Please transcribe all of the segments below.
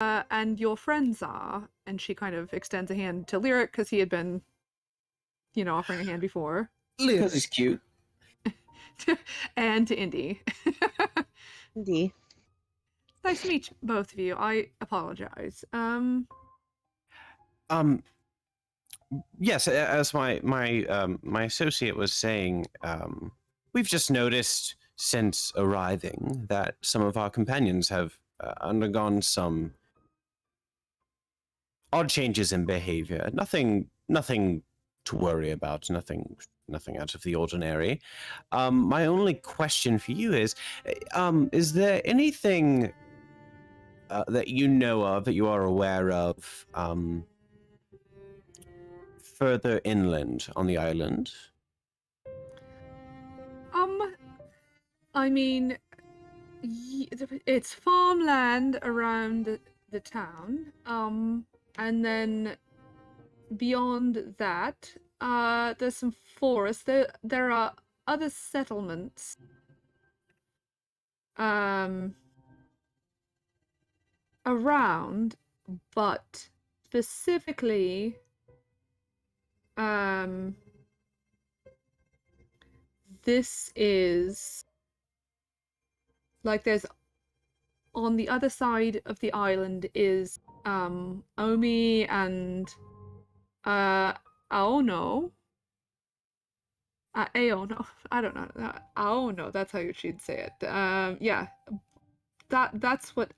and your friends are. And she kind of extends a hand to Lyric because he had been, offering a hand before. Because he's cute. And to Indy. Indeed. Nice to meet both of you. I apologize. Yes, as my associate was saying, we've just noticed since arriving that some of our companions have undergone some odd changes in behavior. Nothing to worry about. Nothing out of the ordinary. My only question for you is there anything that you know of, that you are aware of, further inland on the island? I mean, it's farmland around the town. And then beyond that, there's some forest. There are other settlements. Around, but specifically, this is like there's on the other side of the island is Omi and Aono. Aono. I don't know. Aono, that's how you should say it. Yeah. That's what.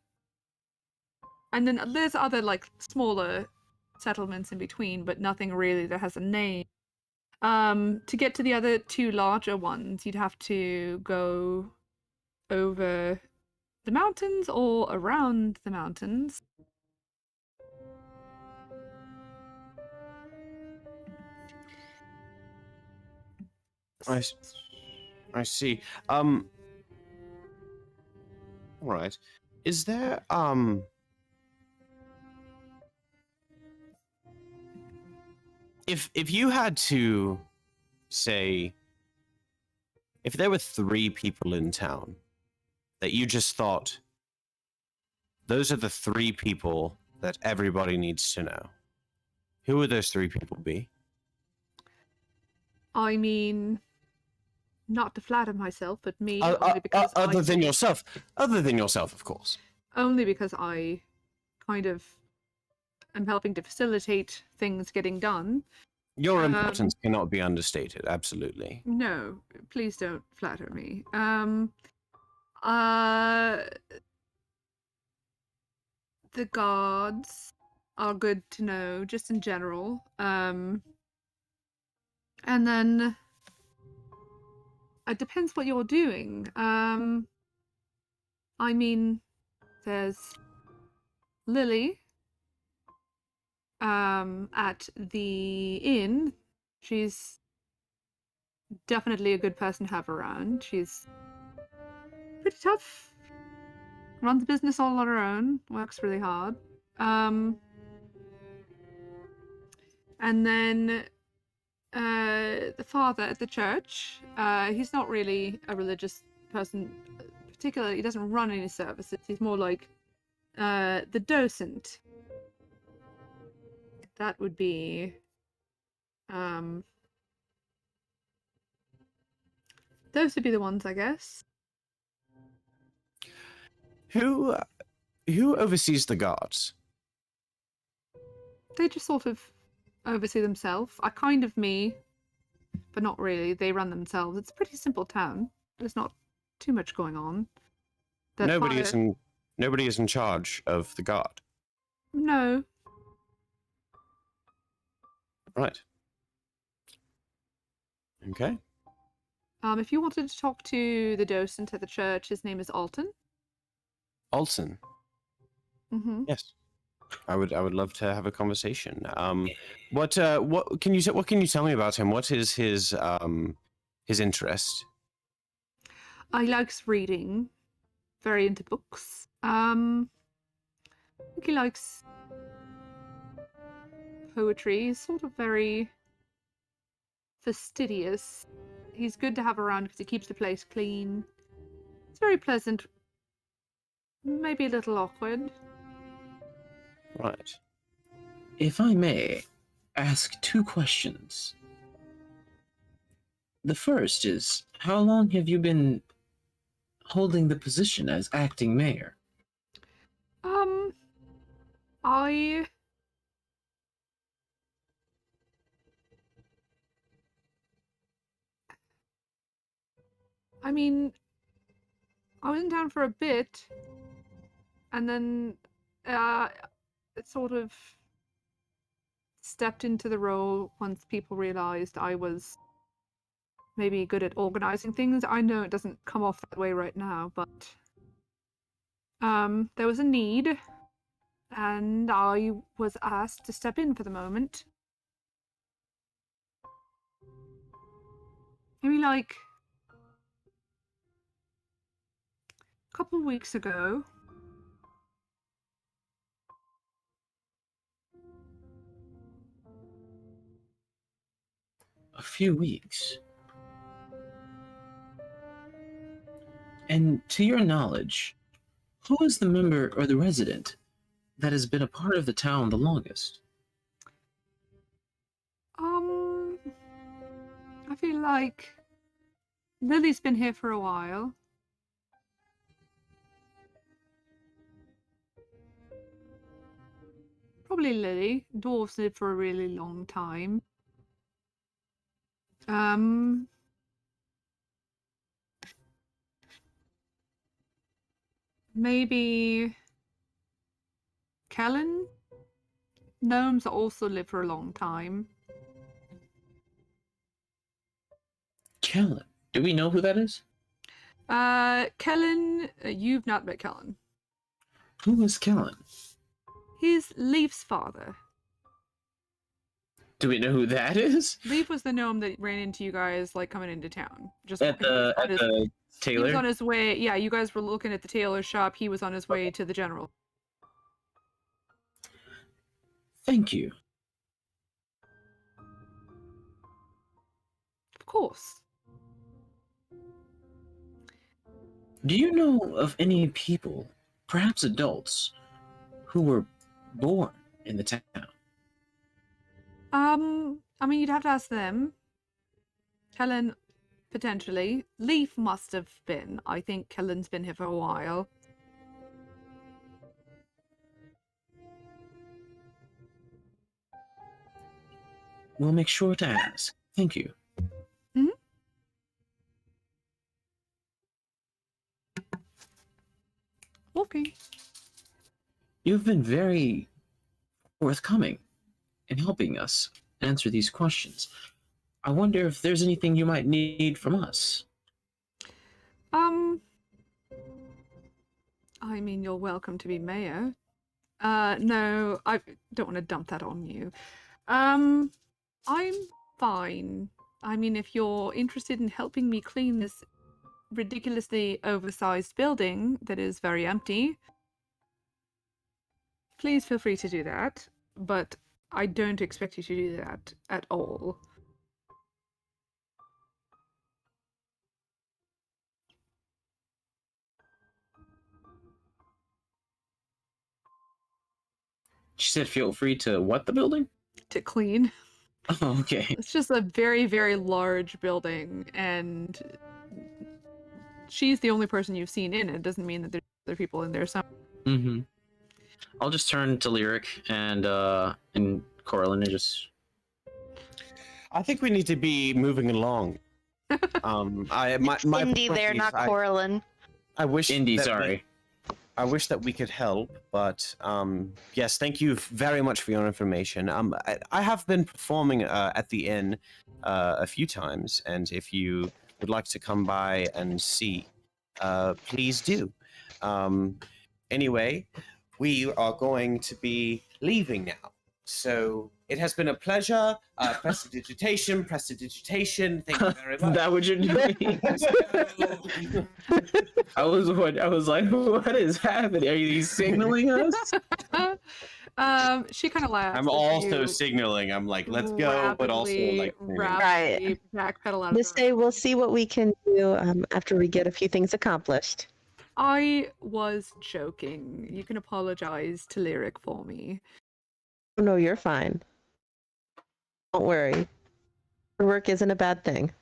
And then there's other like smaller settlements in between, but nothing really that has a name. To get to the other two larger ones, you'd have to go over the mountains or around the mountains. I see. All right. Is there if you had to say, if there were 3 people in town that you just thought those are the 3 people that everybody needs to know, who would those 3 people be? I mean, not to flatter myself, but me, only because other than yourself, of course. Only because I kind of am helping to facilitate things getting done. Your importance cannot be understated, absolutely. No, please don't flatter me. The gods are good to know, just in general. And then it depends what you're doing. I mean, there's Lily at the inn. She's definitely a good person to have around. She's pretty tough. Runs a business all on her own. Works really hard. And then the father at the church. He's not really a religious person, particularly. He doesn't run any services. He's more like the docent. That would be those would be the ones, I guess. Who oversees the guards? They just sort of oversee themselves. I kind of me, but not really. They run themselves. It's a pretty simple town. There's not too much going on. Nobody is in charge of the guard. No. Right. Okay. If you wanted to talk to the docent at the church, his name is Alton. Alton. Mm-hmm. Yes. I would love to have a conversation. What can you tell me about him? What is his interest? He likes reading. Very into books. I think he likes poetry. He's sort of very fastidious. He's good to have around because he keeps the place clean. It's very pleasant. Maybe a little awkward. Right. If I may ask 2 questions. The first is, how long have you been holding the position as acting mayor? I mean, I was in town for a bit, and then it sort of stepped into the role once people realized I was maybe good at organizing things. I know it doesn't come off that way right now, but there was a need, and I was asked to step in for the moment. Maybe like a couple weeks ago. A few weeks. And to your knowledge, who is the member or the resident that has been a part of the town the longest? I feel like Lily's been here for a while. Probably Lily. Dwarves live for a really long time. Maybe Kellen? Gnomes also live for a long time. Kellen. Do we know who that is? Kellen, you've not met Kellen. Who is Kellen? He's Leaf's father. Do we know who that is? Leaf was the gnome that ran into you guys, like, coming into town. Just At the he was tailor? on his way. Yeah, you guys were looking at the tailor shop. He was on his way to the general. Thank you. Of course. Do you know of any people, perhaps adults, who were born in the town? I mean, you'd have to ask them. Kellen, potentially. Leaf must have been. I think Kellen's been here for a while. We'll make sure to ask. Thank you. Okay. You've been very forthcoming in helping us answer these questions. I wonder if there's anything you might need from us. I mean, you're welcome to be mayor. No, I don't want to dump that on you. I'm fine. I mean, if you're interested in helping me clean this ridiculously oversized building that is very empty, please feel free to do that. But I don't expect you to do that at all. She said feel free to what the building? To clean. Oh, okay. It's just a very, very large building, and she's the only person you've seen in it. It doesn't mean that there's other people in there. Mm-hmm. I'll just turn to Lyric and Coraline and just... I think we need to be moving along. My Indy there, not Coraline. I wish Indy, that sorry. I wish that we could help, but yes, thank you very much for your information. I have been performing at the inn a few times, and if you would like to come by and see, please do. Anyway, we are going to be leaving now. So it has been a pleasure. Prestidigitation. Thank you very much. That what you're doing? I was like, what is happening? Are you signaling us? She kind of laughs. I'm as also you signaling. I'm like, let's go, but also like. rapidly backpedal out of This the room. day we'll see what we can do after we get a few things accomplished. I was joking. You can apologize to Lyric for me. Oh, no, you're fine. Don't worry. Your work isn't a bad thing.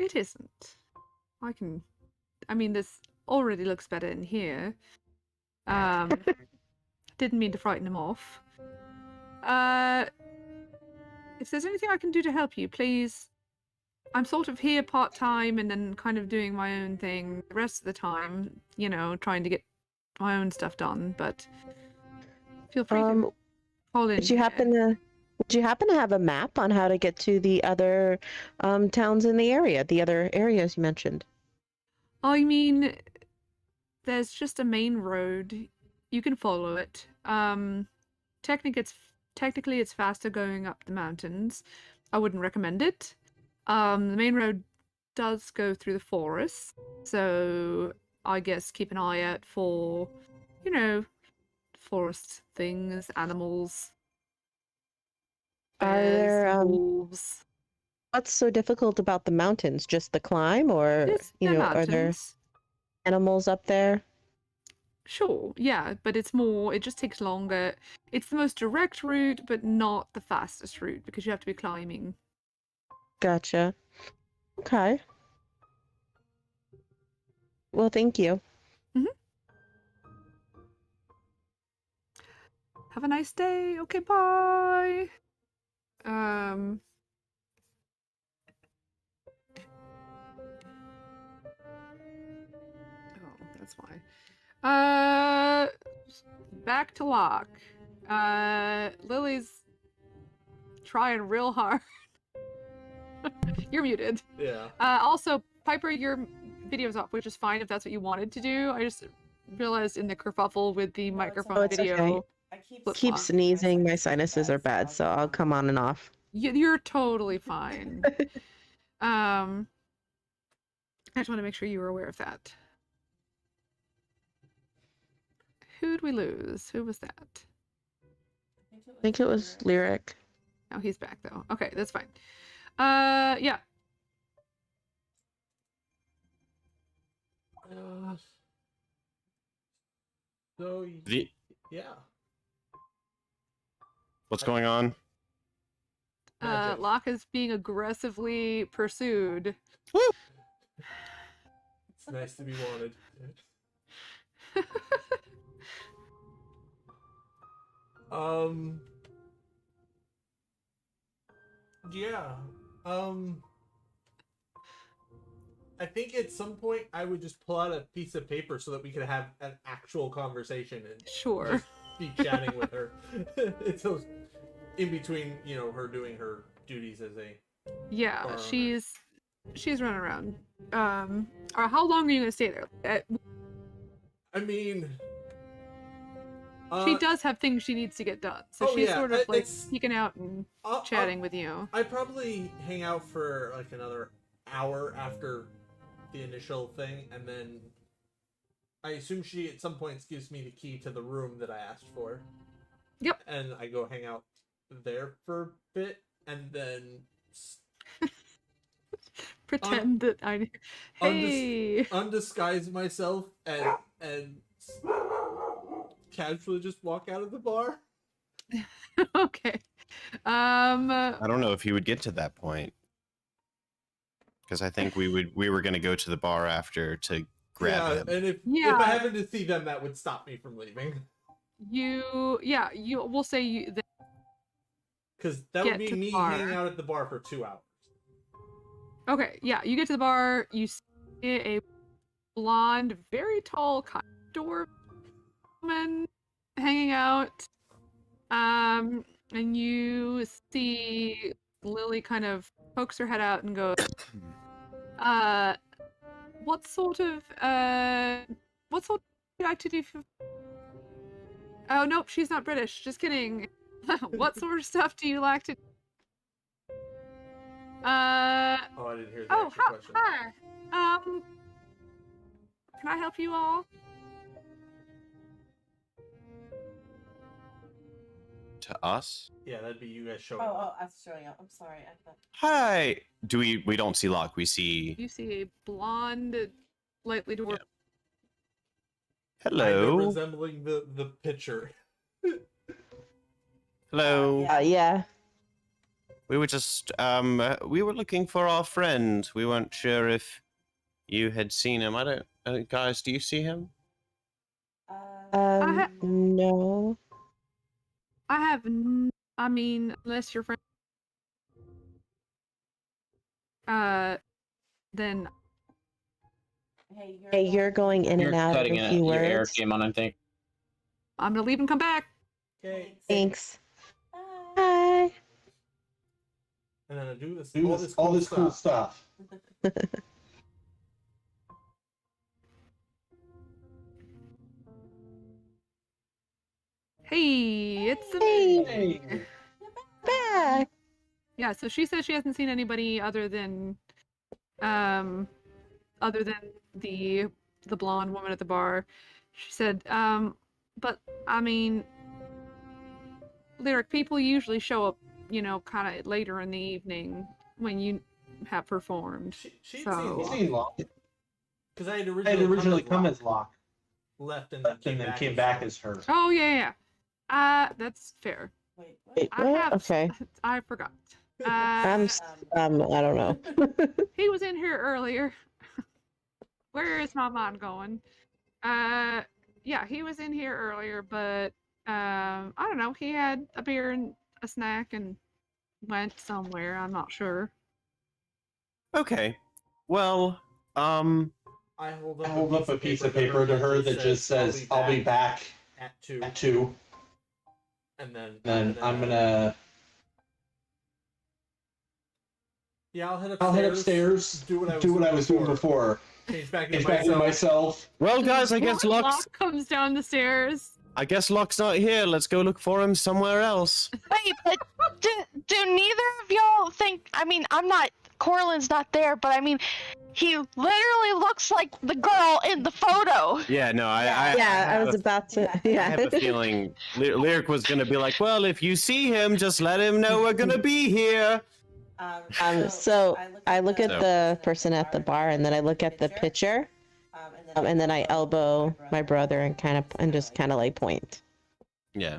It isn't. I mean, this already looks better in here. Didn't mean to frighten him off. If there's anything I can do to help you, please. I'm sort of here part-time and then kind of doing my own thing the rest of the time, you know, trying to get my own stuff done, but feel free to call in. Would you happen to have a map on how to get to the other towns in the area, the other areas you mentioned? I mean, there's just a main road. You can follow it. Technically it's faster going up the mountains. I wouldn't recommend it. The main road does go through the forest, so I guess keep an eye out for, you know, forest things, animals, Are bears, there wolves. what's so difficult about the mountains? Just the climb, or Just you the know, are there mountains. animals up there? Sure, yeah, but it just takes longer. It's the most direct route, but not the fastest route because you have to be climbing. Gotcha. Okay. Well, thank you. Have a nice day. Okay, bye. Oh, that's why. Back to Locke. Lily's trying real hard. You're muted. Yeah. Also, Piper, your video's off, which is fine if that's what you wanted to do. I just realized in the kerfuffle with the microphone it's video. okay. flip Keep flop. sneezing. My sinuses are bad, so I'll come on and off. You're totally fine. I just want to make sure you were aware of that. Who'd we lose? Who was that? I think it was Lyric. Oh, he's back though. Okay, that's fine. Yeah. So The- yeah. What's going on? Magic. Locke is being aggressively pursued. It's nice to be wanted. Yeah. I think at some point I would just pull out a piece of paper so that we could have an actual conversation and Sure. just be chatting with her until in between, you know, her doing her duties as a Yeah, Or- she's running around. Or how long are you gonna stay there? I mean, She does have things she needs to get done, so oh, she's yeah, sort of like it's- peeking out and chatting with you. I'd probably hang out for like another hour after the initial thing, and then I assume she at some point gives me the key to the room that I asked for. Yep. And I go hang out there for a bit, and then Pretend that I. Hey. undisguise myself and casually just walk out of the bar. Okay. I don't know if he would get to that point. Because I think we were going to go to the bar after to grab him. And if Yeah. I happened to see them, that would stop me from leaving. We'll say you. Because that Get would be to the me bar. hanging out at the bar for 2 hours. Okay, yeah, you get to the bar, you see a blonde, very tall, kind of dwarf woman hanging out. And you see Lily kind of pokes her head out and goes, what sort of would you like to do for... Oh, nope, she's not British, just kidding. What sort of stuff do you like to... Oh, I didn't hear the Oh, actual question. hi. Can I help you all? To us? Yeah, that'd be you guys showing Oh, up. I was showing up. I'm sorry. I thought. Hi. We don't see Locke. We see You see a blonde lightly to her. Yeah. Kinda Hello. resembling the picture. Hello. Yeah. We were just we were looking for our friend. We weren't sure if you had seen him. I don't guys, do you see him? No. I have. I mean, unless your friend. Then Hey, you're going in You're and out cutting of a it. few Your air words. came on, I think. I'm gonna leave and come back. Okay. Thanks. Bye. And then I do this. Do all this cool stuff. Hey, it's Hey. me. Back. Yeah, so she says she hasn't seen anybody other than the blonde woman at the bar. She said, but I mean, Lyric, people usually show up, you know, kind of later in the evening when you have performed. She'd So- seen Locke. Locke. Because I had I originally, had originally come as Locke, left and and then came back as her. Oh yeah. That's fair. Wait, I what? have. Okay. I forgot. I don't know. He was in here earlier. Where is my mind going? Yeah, he was in here earlier, but I don't know. He had a beer and a snack and went somewhere. I'm not sure. Okay. Well, I hold up a piece of paper to her that just says, I'll be back at 2. at 2. And Then I'm gonna I'll head upstairs, do what I was doing before. Change back into myself. well guys, I guess Locke's Locke comes down the stairs. Locke's not here. Let's go look for him somewhere else. Wait, but do neither of y'all think? I mean, I'm not. Corlin's not there, but I mean, he literally looks like the girl in the photo. Yeah, no, I I was about to. I have a feeling Lyric was gonna be like, well, if you see him, just let him know we're gonna be here. So I look at So- the person at the bar, and then I look at the picture, and then I elbow my brother and just kind of like point. Yeah.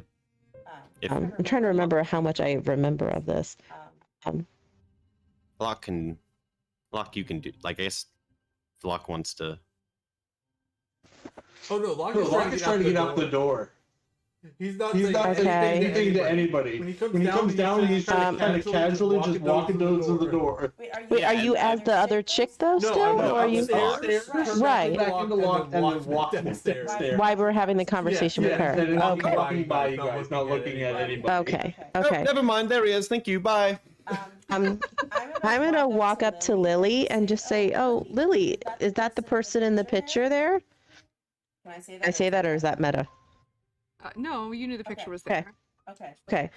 If I'm trying to remember how much I remember of this. Locke you can do, like, I guess if Locke wants to. Oh no, Locke Locke is trying to get out the door. He's not saying saying anything to anybody. When he comes down, he's trying to casually just walk into the door. Wait, are you as the other chick though No, still, I'm or are you? Right. Back into Locke and then walk downstairs. Why we're having the conversation with her? And Okay. walking by you guys, not looking at anybody. Okay. Oh, Okay. never mind. There he is. Thank you. Bye. I'm gonna walk up to Lily and just say, "Oh, Lily, is that the person in the picture there?" Can I say that, or is that meta? No, you knew the picture was Okay. there. Okay.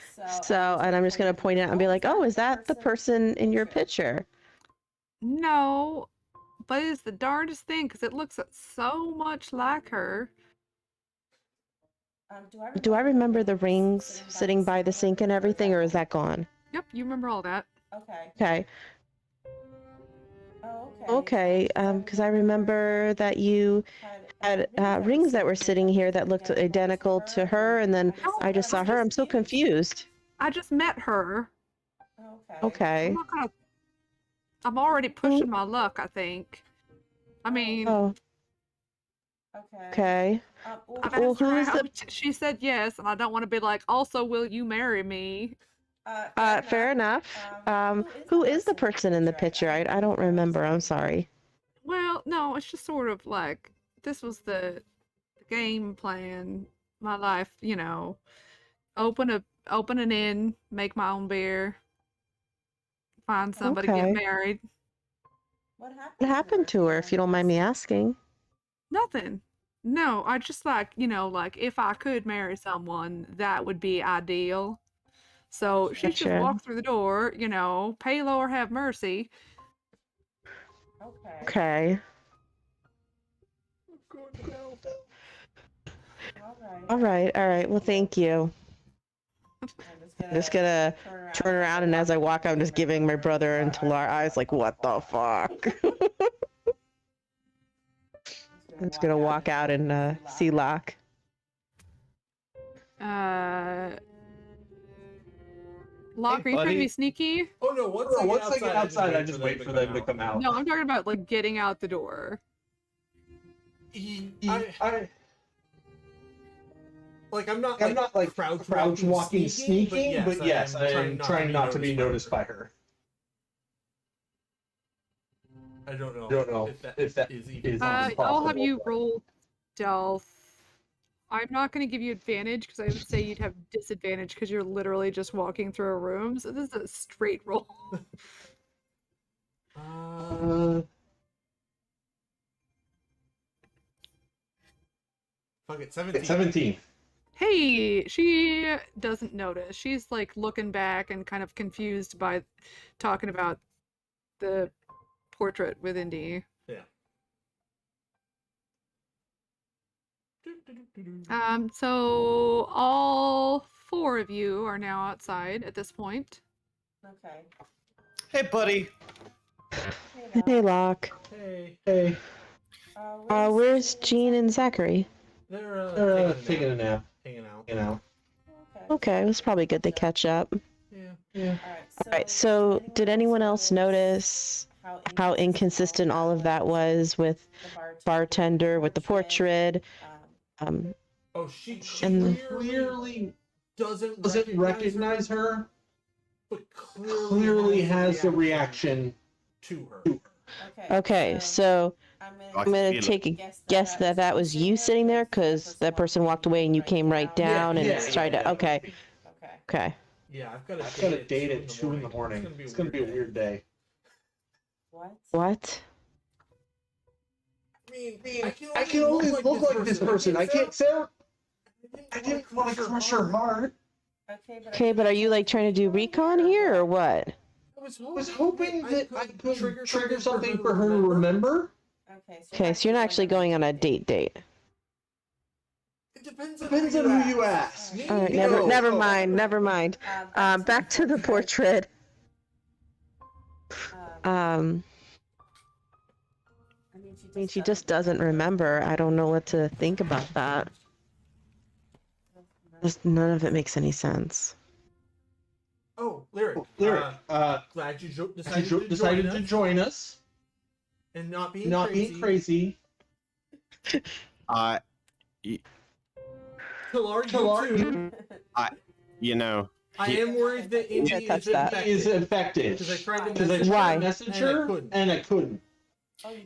So, and I'm just gonna point it out and be like, "Oh, is that the person in your picture?" No, but it's the darndest thing because it looks so much like her. Do I remember the rings sitting by the sink and everything, or is that gone? Yep, you remember all that. Okay. Okay. Because I remember that you had rings that were sitting here that looked identical to her, and then I just saw her. I'm so confused. I just met her. Okay. I'm already pushing my luck, I think. I mean, Oh. Okay. I've Well, asked her who is out. She said yes, and I don't want to be like, also, will you marry me? Fair enough. Who is the person in the picture? I don't remember. I'm sorry. Well, no, it's just sort of like, this was the game plan, my life, you know, open an inn, make my own beer, find somebody, Okay. get married. What happened to her, if you don't mind me asking? Nothing. No, I just like, you know, like if I could marry someone, that would be ideal. So she just Gotcha. walked through the door, you know, pay low or have mercy. Okay. All right. Well, thank you. I'm just gonna turn around, and as I walk, I'm just giving my brother and Talar eyes like, what the fuck? I'm just gonna walk out and see Locke. Locke, are you trying to buddy. be sneaky? Oh no! Once I get outside, I just wait for them to come out. No, I'm talking about like getting out the door. I'm not like crouch walking sneaking, but yes, I'm trying not to be noticed by her. I don't know if that is even possible. I'll have you roll stealth. I'm not going to give you advantage because I would say you'd have disadvantage because you're literally just walking through a room. So this is a straight roll. Fuck it, 17. Hey, she doesn't notice. She's like looking back and kind of confused by talking about the portrait with Indy. Yeah. So all 4 of you are now outside at this point. Okay. Hey, buddy. Hey, Locke. Hey. Where's Jean and Zachary? They're taking a nap. Hanging out. Okay, it was probably good to catch up. Yeah. Alright, so did anyone else notice how inconsistent all of that was with bartender, with the portrait? Oh, she And- clearly doesn't recognize her, but clearly has the reaction to her. Okay, so I'm gonna take a guess that that was you sitting there because that person walked away and you came right down and tried to. Okay. Yeah, I've got a date at 2 in the morning. It's gonna be a weird day. What? I can only look like this person. I can't say. I didn't want to crush her heart. Okay, but are you like trying to do recon here or what? I was hoping that I could trigger something for her to remember. Okay, so you're not actually going on a date. It depends on who you ask. All right, never mind. Back to the portrait. I mean, she just doesn't remember. I don't know what to think about that. None of it makes any sense. Oh, Lyric. Glad you decided to join us. And not being crazy. Talar, you too. I am worried that Indy is infected. Because I tried to message her and I couldn't.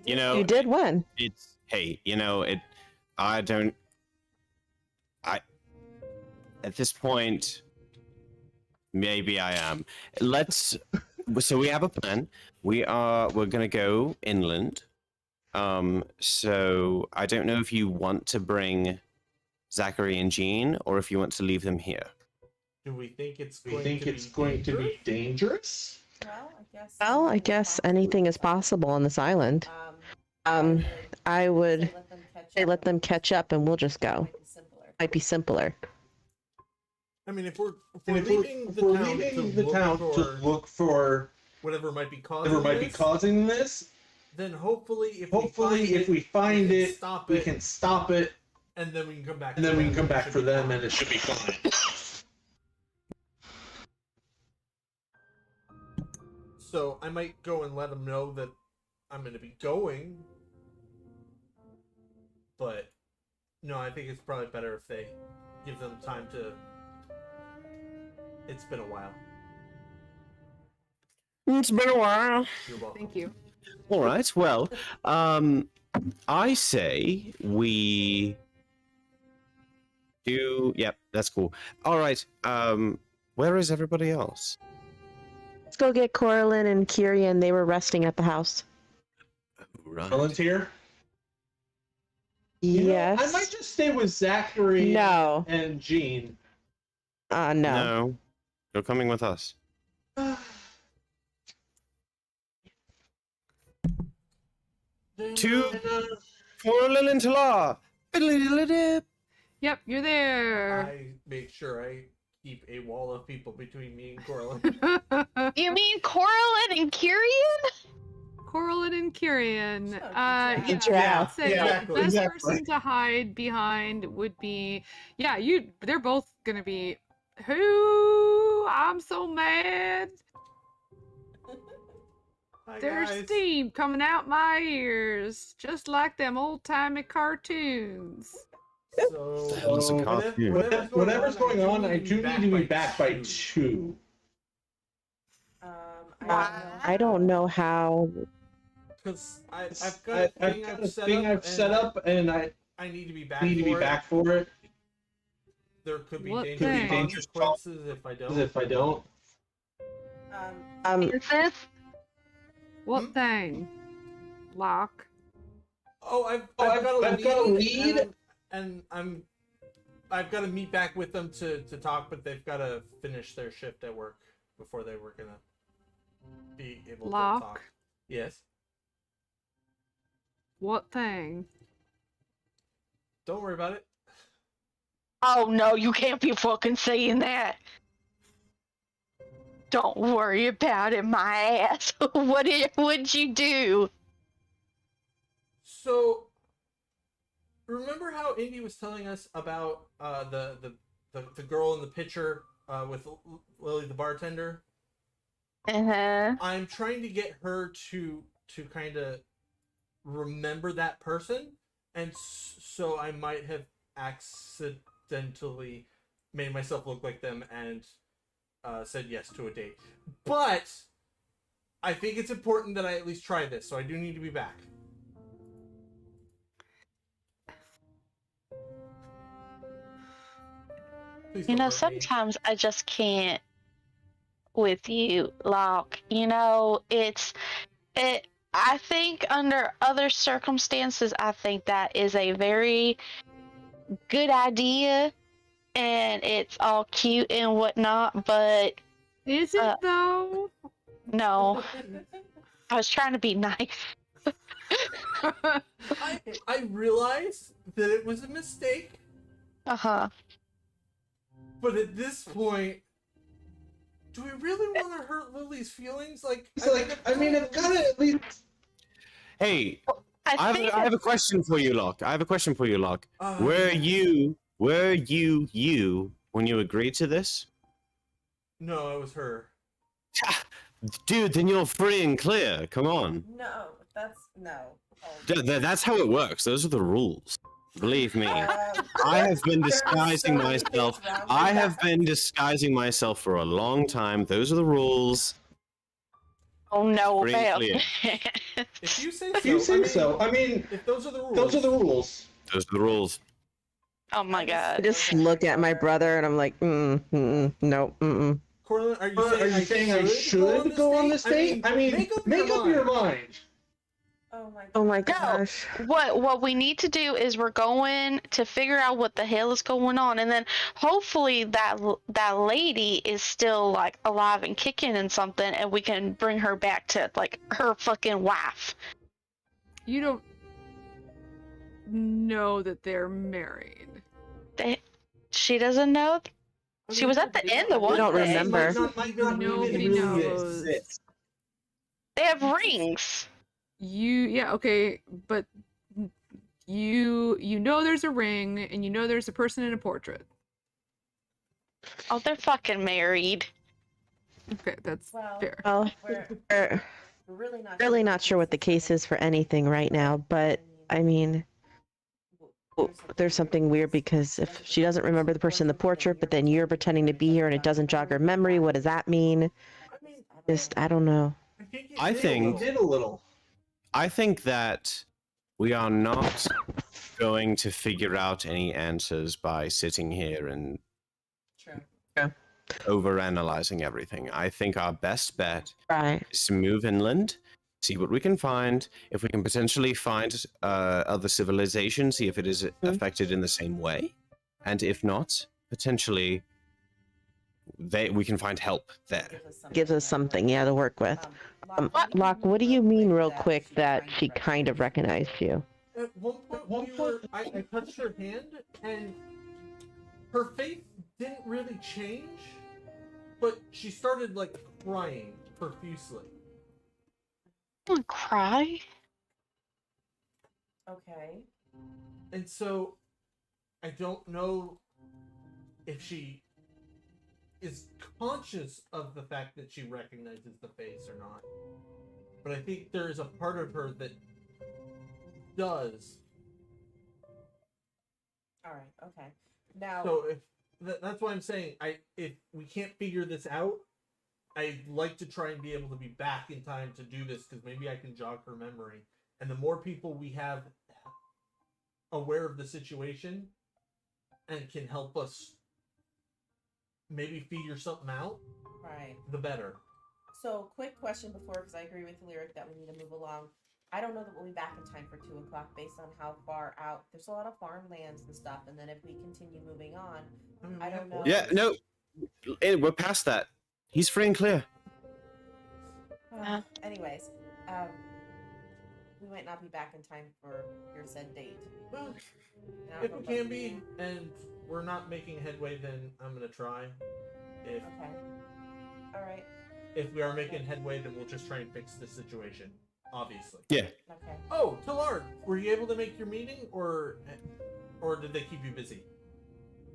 You did when? At this point, maybe I am. So we have a plan. We're gonna go inland. So I don't know if you want to bring Zachary and Jean or if you want to leave them here. Do we think it's going to be dangerous? Well, I guess anything is possible on this island. I would say let them catch up and we'll just go. Might be simpler. I mean, if we're leaving the town to look for whatever might be causing this, then hopefully if we find it, we can stop it, and then we can come back. And then we can come back for them, and it should be fine. So I might go and let them know that I'm going to be going, but no, I think it's probably better if they give them time to. It's been a while. It's been a while. You're welcome. Thank you. All right. Well, I say we do. Yep, that's cool. All right. Where is everybody else? Let's go get Coraline and Kyrian. They were resting at the house. Right. Volunteer? Yes. I might just stay with Zachary No. and Jean. No. No, you're coming with us. To Coraline and Talar. Yep, you're there. I make sure I keep a wall of people between me and Coraline. You mean Coraline and Kyrian? Corlin and Kyrian. Sure, Yeah, Yeah, I'd say exactly, the best exactly. person to hide behind would be, yeah, they're both gonna be, who? I'm so mad. Hi, There's guys. steam coming out my ears, just like them old-timey cartoons. So, The hell is a cartoon? Whatever's going on, I do need to be back by 2. I don't know how. Because I've got a thing I've set up, and I I need to be back. need to be back for it. There could be What dangerous thing? consequences if I don't. If I don't, Is this? What thing? Locke. Oh, I've got a lead, and I've got to meet back with them to talk, but they've got to finish their shift at work before they were gonna be able to Locke. talk. Yes. What thing? Don't worry about it. Oh no, you can't be fucking saying that. Don't worry about it, my ass. What'd you do? So, remember how Indy was telling us about the girl in the picture with Lily the bartender? Uh-huh. I'm trying to get her to kind of remember that person, and so I might have accidentally made myself look like them and said yes to a date. But I think it's important that I at least try this, so I do need to be back. Please You don't know, hurt me. sometimes I just can't with you, Locke. You know, I think under other circumstances, I think that is a very good idea, and it's all cute and whatnot, but Is it though? no. I was trying to be nice. I realized that it was a mistake, Uh-huh. but at this point, do we really want to hurt Lily's feelings? Like, I've got to at least. Hey, I think I have a question for you, Locke. Uh, Were you when you agreed to this? No, it was her. Dude, then you're free and clear. Come on. No, that's no. That's how it works. Those are the rules. Believe me. I have been disguising myself. I have been disguising myself for a long time. Those are the rules. Oh no, Free and Bam. clear. If you say So, I mean, if those are the rules, those are the rules. Those are the rules. Oh my I god. just look at my brother and I'm like, no, Corlin, are you saying I should go on this date? I mean, make up your mind. Oh my gosh. What we need to do is we're going to figure out what the hell is going on, and then hopefully that lady is still like alive and kicking and something, and we can bring her back to like her fucking wife. You don't know that they're married. She doesn't know. She was at the end the one We don't day. remember. Nobody knows. They have rings. Okay, but you know there's a ring and you know there's a person in a portrait. Oh, they're fucking married. Okay, that's fair. Well, we're really not sure what the case is for anything right now, but I mean, there's something weird because if she doesn't remember the person in the portrait, but then you're pretending to be here and it doesn't jog her memory, what does that mean? I don't know. I think Did a little. I think that we are not going to figure out any answers by sitting here and overanalyzing everything. I think our best bet Right. is to move inland, see what we can find. If we can potentially find other civilizations, see if it is affected in the same way, and if not, potentially we can find help there. Gives us something, to work with. Locke, what do you mean real quick that she kind of recognized you? At one point, I touched her hand, and her face didn't really change, but she started like crying profusely. I'm gonna cry. Okay. And so, I don't know if she is conscious of the fact that she recognizes the face or not. But I think there is a part of her that does. All right. Okay. Now. So if that's why I'm saying if we can't figure this out, I'd like to try and be able to be back in time to do this because maybe I can jog her memory. And the more people we have aware of the situation and can help us maybe figure something out, Right. the better. So, quick question before, because I agree with Lyric that we need to move along. I don't know that we'll be back in time for 2 o'clock based on how far out. There's a lot of farmlands and stuff, and then if we continue moving on, I don't know. Yeah, no, we're past that. He's free and clear. Anyways, we might not be back in time for your said date. Well, And I if don't we know can be, and we're not making headway, then I'm gonna try. If Okay. All right. if we are making headway, then we'll just try and fix the situation. Obviously. Yeah. Okay. Oh, Talar, were you able to make your meeting, or did they keep you busy?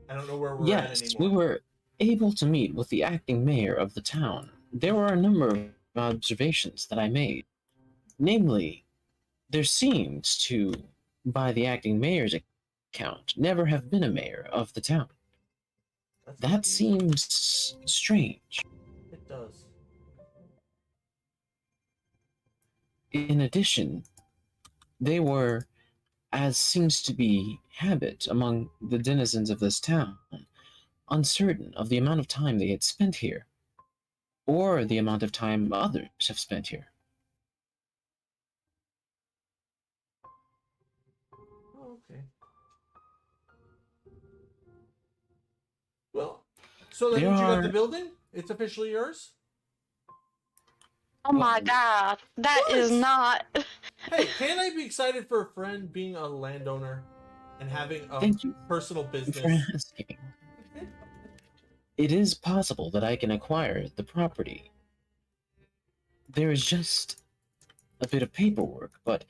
I don't know where we're at Yes, anymore. we were able to meet with the acting mayor of the town. There were a number of observations that I made. Namely, there seems to, by the acting mayor's account, never have been a mayor of the town. That seems strange. It does. In addition, they were, as seems to be habit among the denizens of this town, uncertain of the amount of time they had spent here, or the amount of time others have spent here. Okay. Well, so that There means you got are- the building? It's officially yours? Oh my god, that is What? not. Hey, can't I be excited for a friend being a landowner and having a Thank you personal for business? asking. It is possible that I can acquire the property. There is just a bit of paperwork, but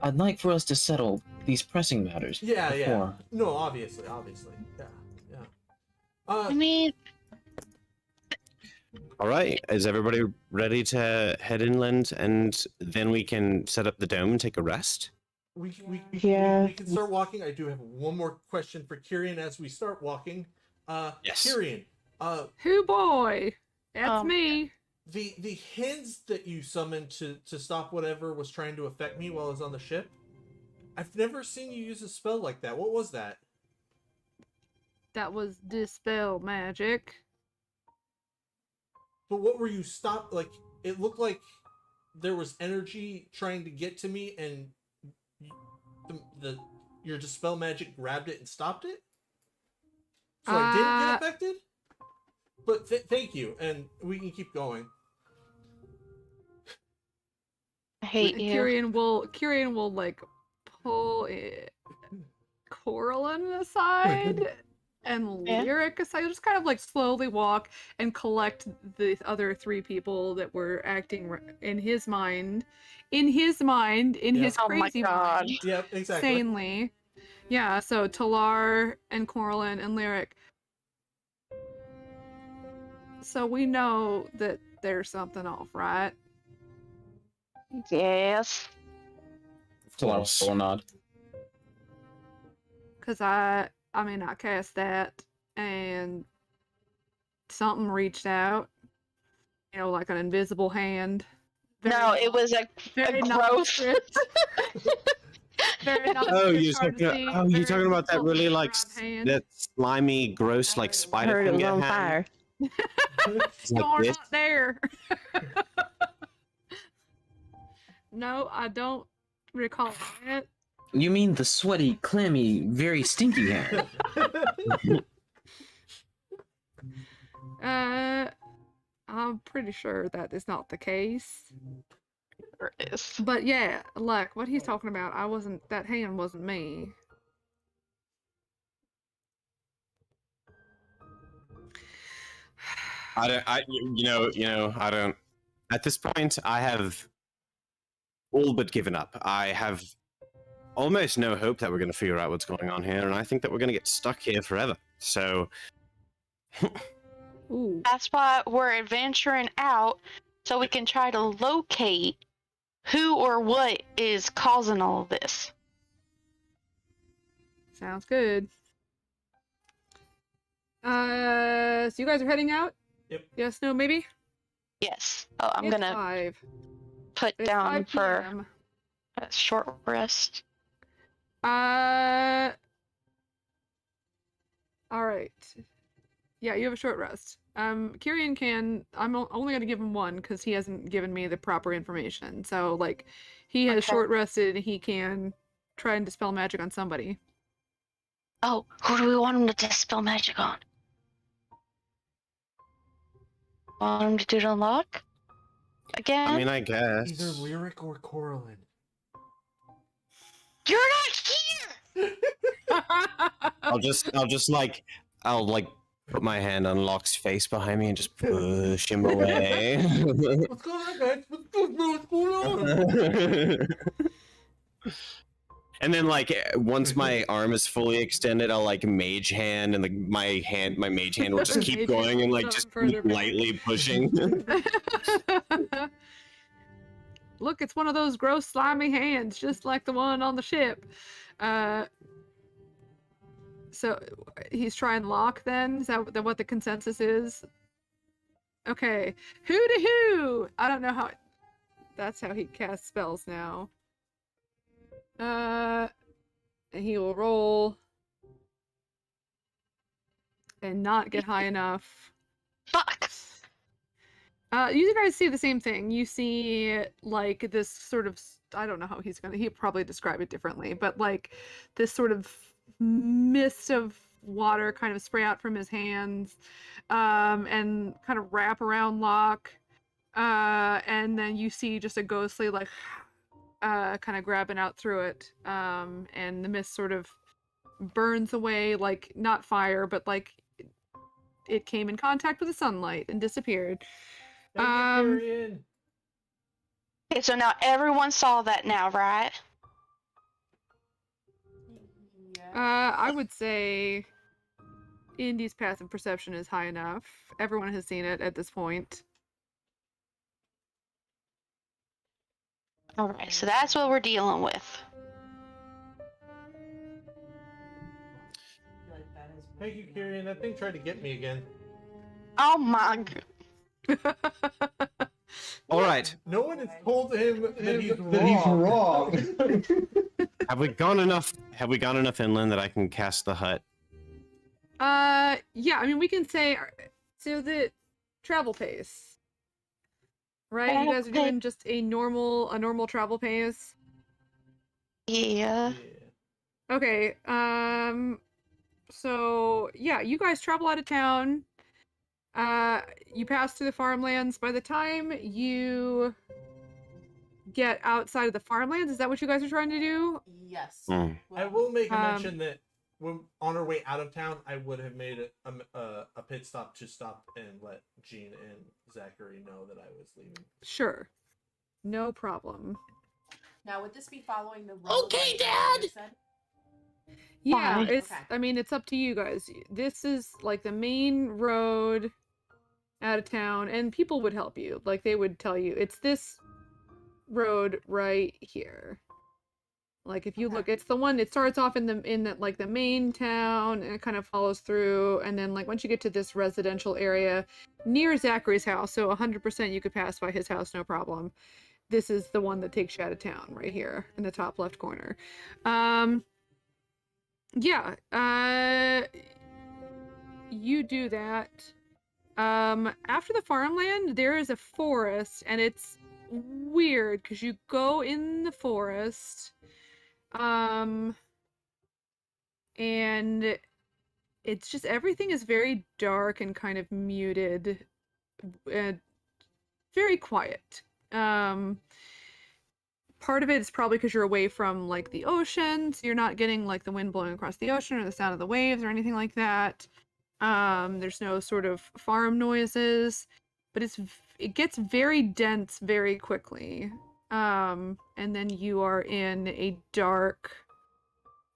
I'd like for us to settle these pressing matters Yeah, yeah. before. No, obviously. Yeah, yeah. I mean, All right. Is everybody ready to head inland, and then we can set up the dome and take a rest? Yeah. We can start walking. I do have one more question for Kyrian as we start walking. Yes. Kyrian, Who boy? That's Um, me. the hints that you summoned to stop whatever was trying to affect me while I was on the ship, I've never seen you use a spell like that. What was that? That was dispel magic. But what were you stop? Like, it looked like there was energy trying to get to me, and your dispel magic grabbed it and stopped it. So I didn't get affected. But thank you, and we can keep going. I hate you. Kyrian will like pull Coraline aside and Yeah. Lyric aside. Just kind of like slowly walk and collect the other 3 people that were acting in his mind, in his Oh my crazy God. mind, Yep, exactly. sanely. Yeah, so Talar and Coraline and Lyric. So we know that there's something off, right? Yes. course. Will nod. Because I cast that and something reached out, like an invisible hand. No, it was a very growth. nondescript. Very Oh, nondescript, hard to see, you're very talking about that small really like brown hand. that slimy, gross, like I spider heard it was finger on hand. fire. It's like You're this. not there. No, I don't recall that. You mean the sweaty, clammy, very stinky hand? I'm pretty sure that is not the case. There it is. But yeah, like what he's talking about, that hand wasn't me. I don't. I don't. At this point, I have all but given up. I have almost no hope that we're going to figure out what's going on here, and I think that we're going to get stuck here forever. So, Ooh. That's why we're adventuring out, so we can try to locate who or what is causing all of this. Sounds good. So you guys are heading out? Yep. Yes, no, maybe? Yes. Oh, I'm It's gonna 5. put It's down 5 for p.m. a short rest. All right. Yeah, you have a short rest. Kyrian can. I'm only gonna give him one because he hasn't given me the proper information. So like, he has Okay. short rested. He can try and dispel magic on somebody. Oh, who do we want him to dispel magic on? Want him to do the unlock? Again? I mean, I guess. Either Lyric or Coraline. You're not here! I'll like put my hand on Locke's face behind me and just push him away. What's going on, guys? What's going on? And then, like, once my arm is fully extended, I'll like mage hand, and my mage hand will just keep Mage going hand and like goes just further back. lightly pushing. Look, it's one of those gross, slimy hands, just like the one on the ship. So he's trying lock then? Is that what the consensus is? Okay. Who to who? I don't know how. That's how he casts spells now. And he will roll. And not get high enough. Fuck! You guys see the same thing. You see, like, this sort of, I don't know how he'll probably describe it differently, but like this sort of mist of water kind of spray out from his hands, and kind of wrap around Locke. And then you see just a ghostly, like, kind of grabbing out through it. And the mist sort of burns away, like, not fire, but like it came in contact with the sunlight and disappeared. Tyrion. Okay, so now everyone saw that now, right? I would say Indy's passive perception is high enough. Everyone has seen it at this point. Alright, so that's what we're dealing with. Thank you, Kyrian. That thing tried to get me again. Oh my god. All right. No one has told him that he's wrong. Have we gone enough inland that I can cast the hut? Yeah, I mean, we can say, so the travel pace, right? You guys are doing just a normal travel pace? Yeah. Okay, so, yeah, you guys travel out of town. You pass through the farmlands. By the time you get outside of the farmlands, is that what you guys are trying to do? Yes. I will make a mention that when on our way out of town, I would have made a pit stop to stop and let Jean and Zachary know that I was leaving. Sure. No problem. Now, would this be following the road? Okay, like Dad! you said? Yeah, Fine. it's, Okay. I mean, it's up to you guys. This is like the main road out of town, and people would help you. Like, they would tell you, it's this road right here. Like, if you look, it's the one, it starts off in the like the main town, and it kind of follows through, and then like once you get to this residential area near Zachary's house, so 100% you could pass by his house, no problem. This is the one that takes you out of town right here in the top left corner. Yeah, you do that. After the farmland, there is a forest, and it's weird because you go in the forest, and it's just everything is very dark and kind of muted, and very quiet. Part of it is probably because you're away from like the ocean, so you're not getting like the wind blowing across the ocean or the sound of the waves or anything like that. There's no sort of farm noises, but it gets very dense very quickly. and then you are in a dark,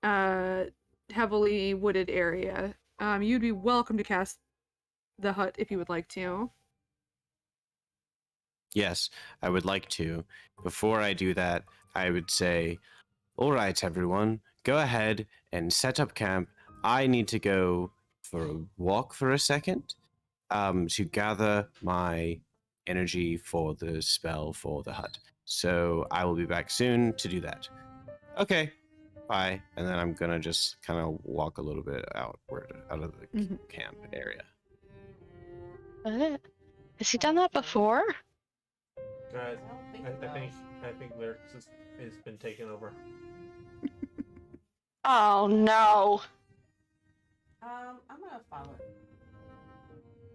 heavily wooded area. You'd be welcome to cast the hut if you would like to. Yes, I would like to. Before I do that, I would say, all right, everyone, go ahead and set up camp. I need to go for a walk for a second to gather my energy for the spell for the hut. So I will be back soon to do that. Okay, bye. And then I'm going to just kind of walk a little bit outward out of the camp area. Has he done that before? Guys, I think Lyrics has been taken over. Oh no. I'm gonna follow it.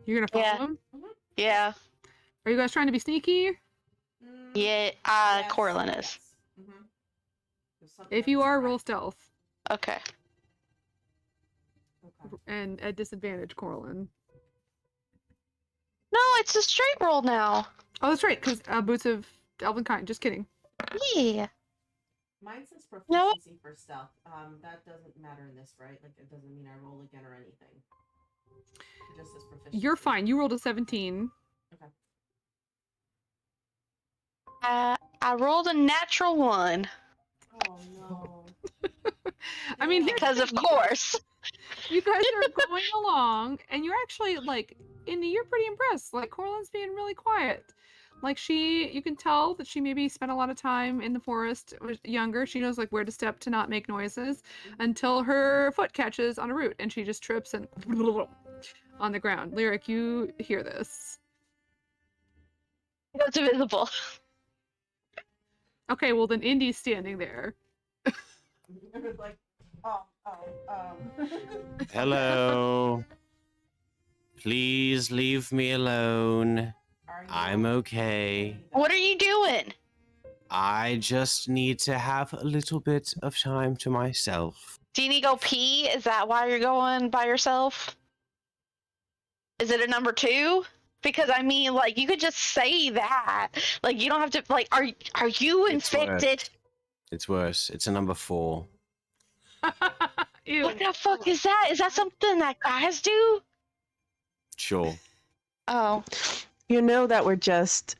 You're gonna follow him? Yeah. Are you guys trying to be sneaky? Yeah, Yes, Corlin is. yes. There's something If you on are, this roll right. stealth. Okay. Okay. And at disadvantage, Corlin. No, it's a straight roll now. Oh, that's right, because Boots of Elvenkind. Just kidding. Yeah. Mine says No. proficiency for stealth. That doesn't matter in this, right? Like, it doesn't mean I roll again or anything. It just says proficiency. You're fine. You rolled a 17. Okay. I rolled a natural 1. Oh no. I mean, here's Because the of thing, course. you guys are going along, and you're actually, like, Indy, you're pretty impressed. Like, Corlin's being really quiet. Like, you can tell that she maybe spent a lot of time in the forest, was younger. She knows, like, where to step to not make noises until her foot catches on a root, and she just trips and on the ground. Lyric, you hear this. It's invisible. Okay, well, then Indy's standing there. It was like, Hello. Please leave me alone. Are you I'm okay. What are you doing? I just need to have a little bit of time to myself. Do you need to go pee? Is that why you're going by yourself? Is it a number 2? Because I mean, like, you could just say that. Like, you don't have to. Like, are you It's worse. infected? It's worse. It's a number 4. Ew. What the fuck is that? Is that something that guys do? Sure. Oh, You know that we're just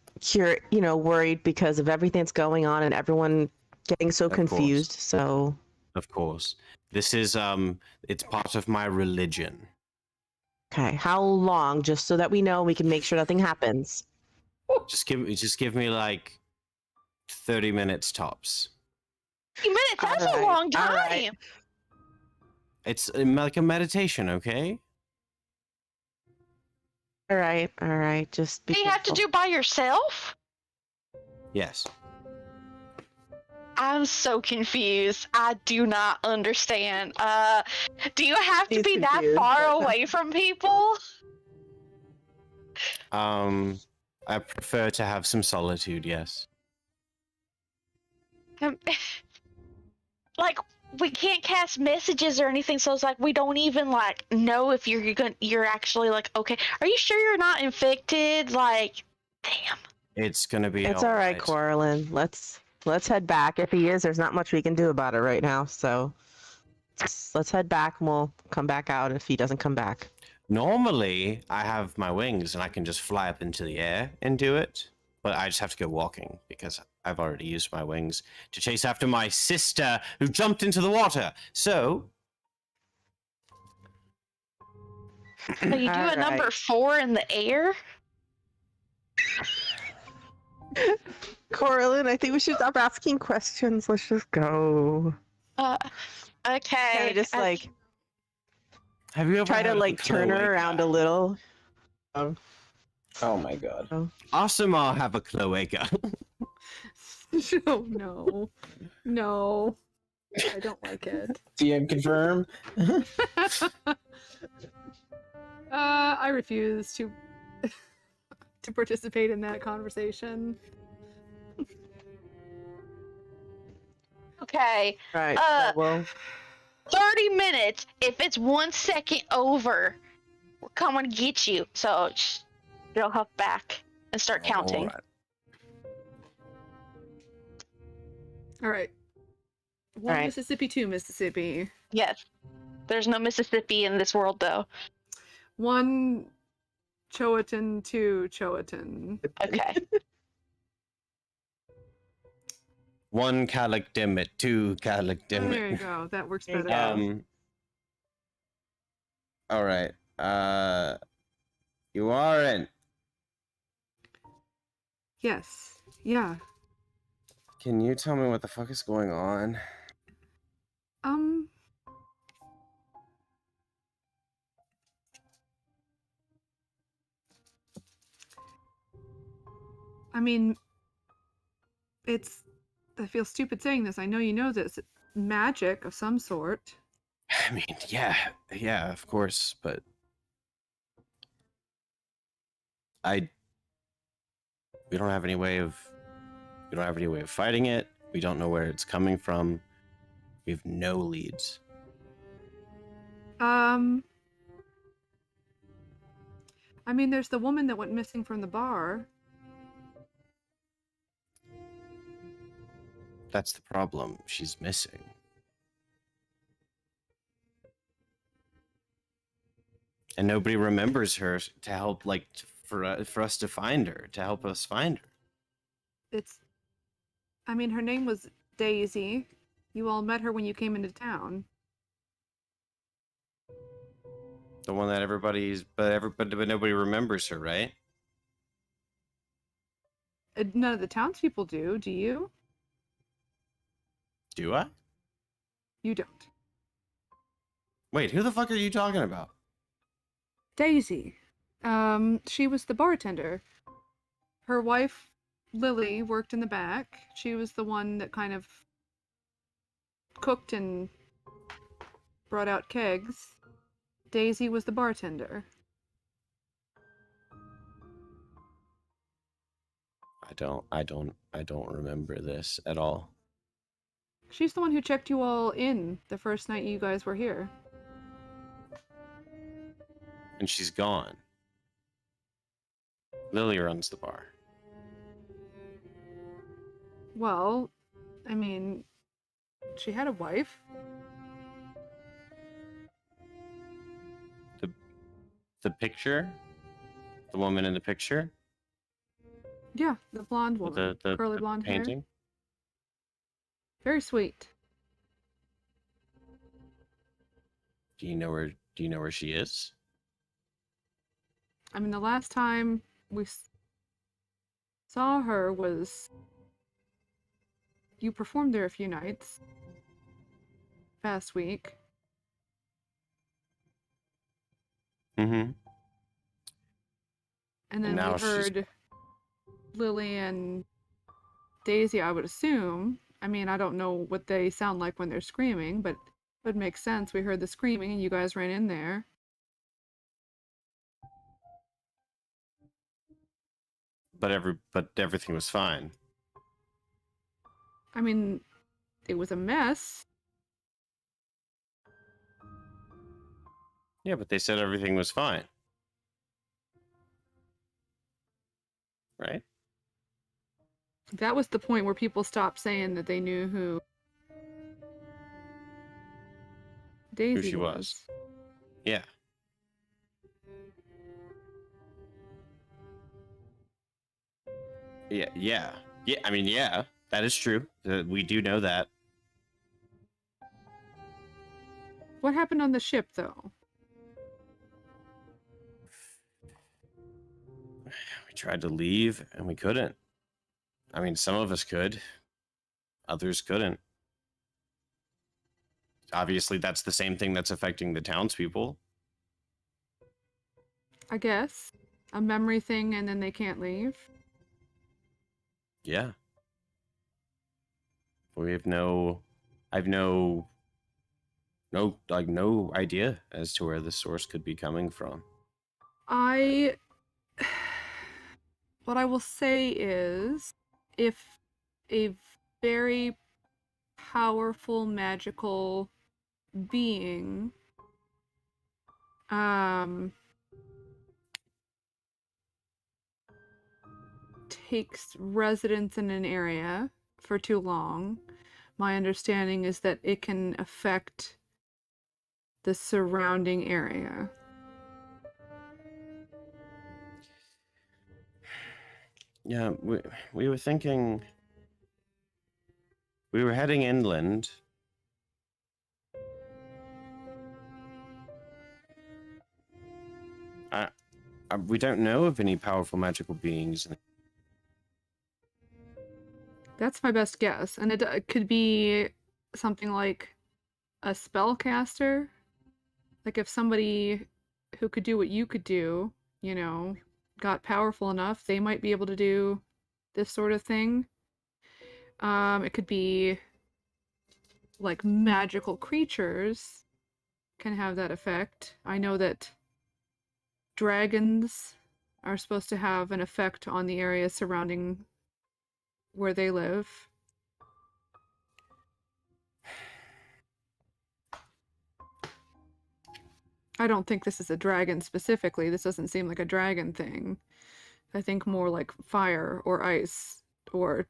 worried because of everything that's going on and everyone getting so Of course. confused. So Of course. This is it's part of my religion. okay, how long? Just so that we know we can make sure nothing happens. Just give me like 30 minutes tops. 30 minutes? That's Alright, a long time. alright. It's like a meditation, okay? All right. Just be Do you have to careful. do by yourself? Yes. I'm so confused. I do not understand. Do you have to He's be that confused. far away from people? I prefer to have some solitude, yes. Like, we can't cast messages or anything, so it's like we don't even like know if you're actually like okay. Are you sure you're not infected? Like, damn. It's gonna be It's all right, Corlin. Let's head back. If he is, there's not much we can do about it right now. So let's head back and we'll come back out if he doesn't come back. Normally, I have my wings and I can just fly up into the air and do it, but I just have to go walking because I've already used my wings to chase after my sister who jumped into the water. So, So you do a number Alright. 4 in the air? Corlin, I think we should stop asking questions. Let's just go. Okay. Can I just like have you ever try to heard of like a turn her cloaca? around a little? Oh my god. Asimar have a cloaca. Oh, no. No. I don't like it. DM confirm. I refuse to to participate in that conversation. Okay. Right. Well, 30 minutes. If it's 1 second over, we're coming to get you. So they'll hop back and start counting. Alright. All right. One right. Mississippi, two Mississippi. Yes. There's no Mississippi in this world, though. One Choatan, two Choatan. Okay. One Calicdimit, two Calicdimit. There you go. That works There you better. go. All right. You aren't. Yes. Yeah. Can you tell me what the fuck is going on? I mean, I feel stupid saying this. I know you know this. Magic of some sort. I mean, yeah, of course, but we don't have any way of fighting it. We don't know where it's coming from. We have no leads. I mean, there's the woman that went missing from the bar. That's the problem. She's missing. And nobody remembers her to help, like, for us to find her, to help us find her. I mean, her name was Daisy. You all met her when you came into town. The one that but nobody remembers her, right? None of the townspeople do. Do you? Do I? You don't. Wait, who the fuck are you talking about? Daisy. She was the bartender. Her wife, Lily, worked in the back. She was the one that kind of cooked and brought out kegs. Daisy was the bartender. I don't remember this at all. She's the one who checked you all in the first night you guys were here. And she's gone. Lily runs the bar. Well, I mean, she had a wife. The picture? The woman in the picture? Yeah, the blonde woman. The curly blonde hair. painting? Very sweet. Do you know where she is? I mean, the last time we saw her was... You performed there a few nights. Past week. Mm-hmm. And then now we she's- heard Lily and Daisy, I would assume. I mean, I don't know what they sound like when they're screaming, but it would make sense. We heard the screaming and you guys ran in there. But everything was fine. I mean, it was a mess. Yeah, but they said everything was fine. Right? That was the point where people stopped saying that they knew who Daisy she was. Yeah. Yeah. I mean, yeah, that is true. We do know that. What happened on the ship, though? We tried to leave and we couldn't. I mean, some of us could. Others couldn't. Obviously, that's the same thing that's affecting the townspeople. I guess. A memory thing and then they can't leave. Yeah. I have no idea as to where the source could be coming from. What I will say is, if a very powerful magical being takes residence in an area for too long, my understanding is that it can affect the surrounding area. Yeah, we were thinking. We were heading inland. We don't know of any powerful magical beings. That's my best guess. And it could be something like a spellcaster. Like if somebody who could do what you could do, you know, got powerful enough, they might be able to do this sort of thing. It could be like magical creatures can have that effect. I know that dragons are supposed to have an effect on the area surrounding where they live. I don't think this is a dragon specifically. This doesn't seem like a dragon thing. I think more like fire or ice or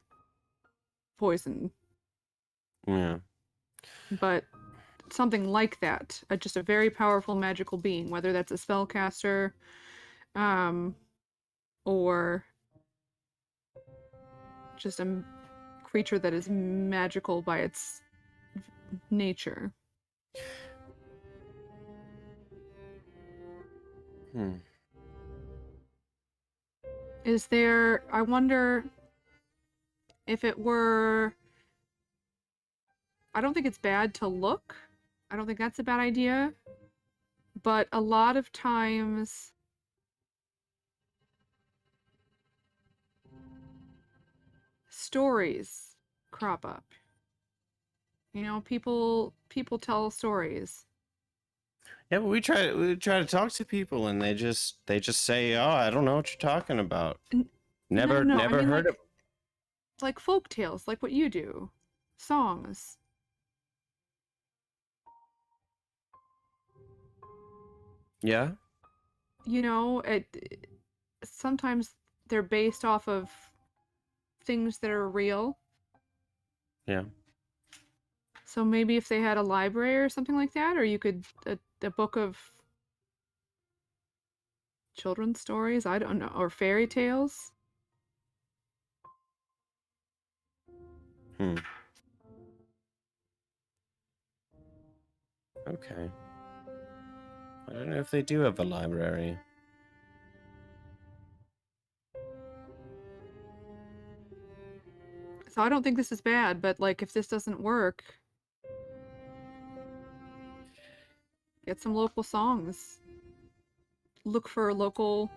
poison. Yeah. But something like that. Just a very powerful magical being, whether that's a spellcaster, or just a creature that is magical by its nature. Is there, I wonder if it were, I don't think it's bad to look. I don't think that's a bad idea. But a lot of times stories crop up. You know, people tell stories. Yeah, but we try to talk to people, and they just say, "Oh, I don't know what you're talking about." Never No, I mean, heard of. Like folk tales, like what you do, songs. Yeah. You know, sometimes they're based off of things that are real. Yeah. So maybe if they had a library or something like that, or you could a book of children's stories, I don't know, or fairy tales. Okay. I don't know if they do have a library. So I don't think this is bad, but like if this doesn't work, get some local songs. Look for local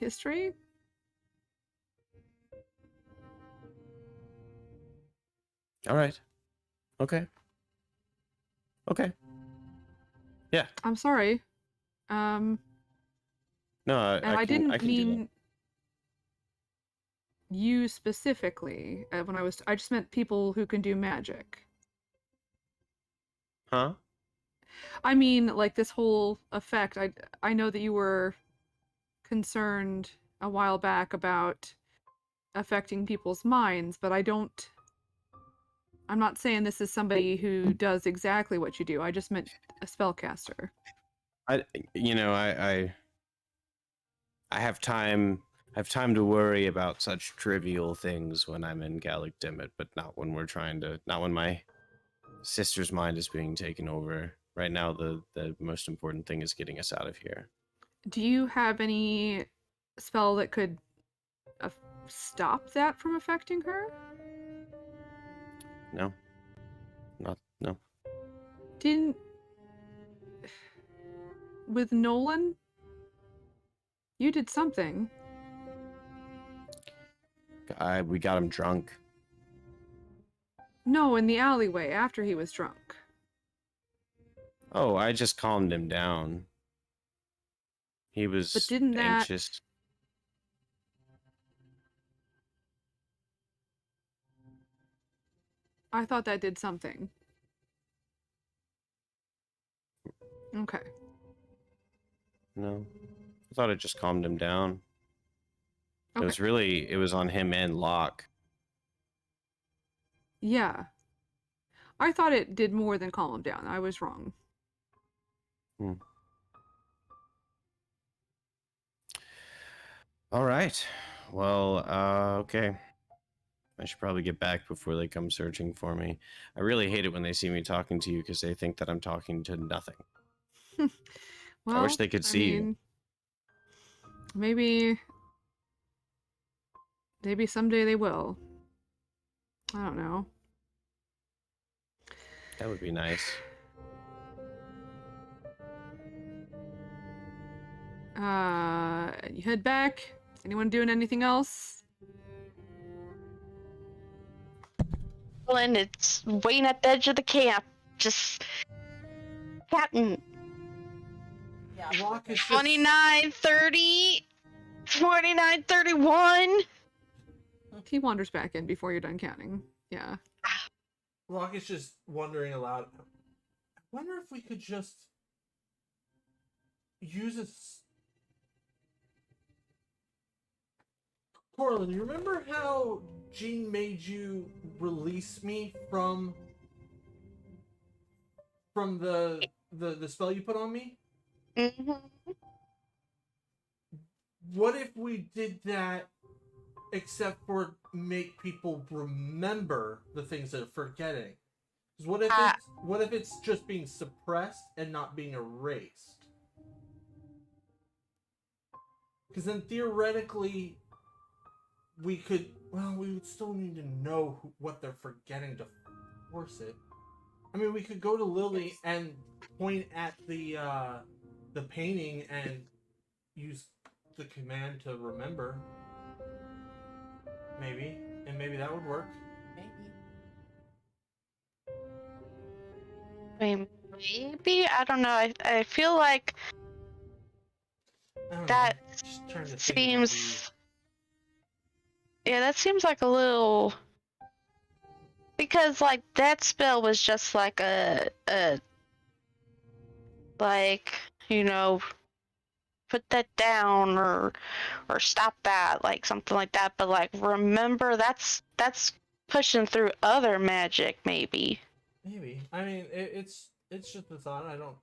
history. All right. Okay. Okay. Yeah. I'm sorry. No, and I didn't can do mean you specifically when I just meant people who can do magic. that. Huh? I mean, like this whole effect. I know that you were concerned a while back about affecting people's minds, but I'm not saying this is somebody who does exactly what you do. I just meant a spellcaster. I have time. I have time to worry about such trivial things when I'm in Gallic Dimmet, but not when not when my sister's mind is being taken over. Right now, the most important thing is getting us out of here. Do you have any spell that could stop that from affecting her? No. No. With Nolan? You did something. We got him drunk. No, in the alleyway after he was drunk. Oh, I just calmed him down. He was anxious. I thought that did something. Okay. No. I thought it just calmed him down. Okay. It was on him and Locke. Yeah. I thought it did more than calm him down. I was wrong. All right. Well, okay. I should probably get back before they come searching for me. I really hate it when they see me talking to you because they think that I'm talking to nothing. Well, I wish they could see you. Maybe someday they will. I don't know. That would be nice. You head back. Is anyone doing anything else? And it's waiting at the edge of the camp, just Captain. Yeah. Locke is just, 29:30, 29:31. He wanders back in before you're done counting. Yeah. Locke is just wondering aloud. I wonder if we could just use a. Corlin, you remember how Jean made you release me from the spell you put on me? Mm-hmm. What if we did that, except for make people remember the things that are forgetting? Because what if it's just being suppressed and not being erased? Because then theoretically, we would still need to know what they're forgetting to force it. I mean, we could go to Lily and point at the painting and use the command to remember. Maybe that would work. Maybe? I don't know. I feel like that seems... Yeah, that seems like a little... Because, like, that spell was just like like, you know, put that down or stop that, like something like that. But like, remember, that's pushing through other magic, maybe. Maybe. I mean, it's just a thought. I don't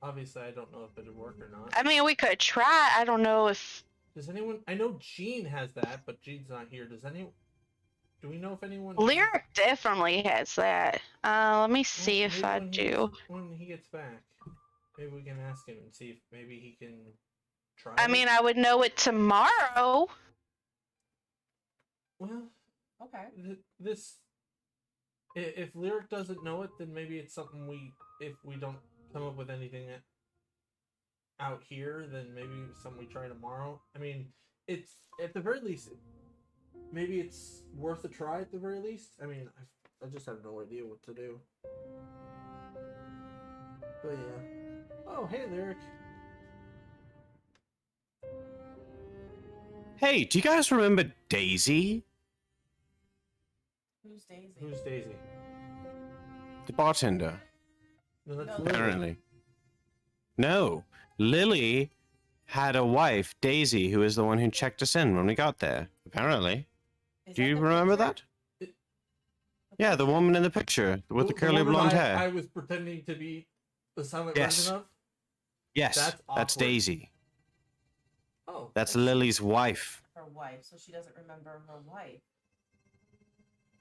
know if it'd work or not. I mean, we could try. I don't know if... Does anyone... I know Jean has that, but Jean's not here. Do we know if anyone... Lyric definitely has that. Let me see if I do. When he gets back, maybe we can ask him and see if maybe he can try I mean, I would know it tomorrow. Well, Okay. If Lyric doesn't know it, then maybe it's something if we don't come up with anything out here, then maybe something we try tomorrow. I mean, it's at the very least, maybe it's worth a try at the very least. I mean, I just have no idea what to do. But yeah. Oh, hey, Lyric. Hey, do you guys remember Daisy? Who's Daisy? Who's Daisy? The bartender. No, that's No. Lily. Apparently. No. Lily had a wife, Daisy, who is the one who checked us in when we got there. Apparently. Is Do that you the remember picture? that? Yeah, the woman in the picture with the curly woman blonde I hair. was pretending to be the silent Yes. version of? Yes, That's that's awkward. Daisy. Oh. That's Lily's wife. Her wife, so she doesn't remember her wife.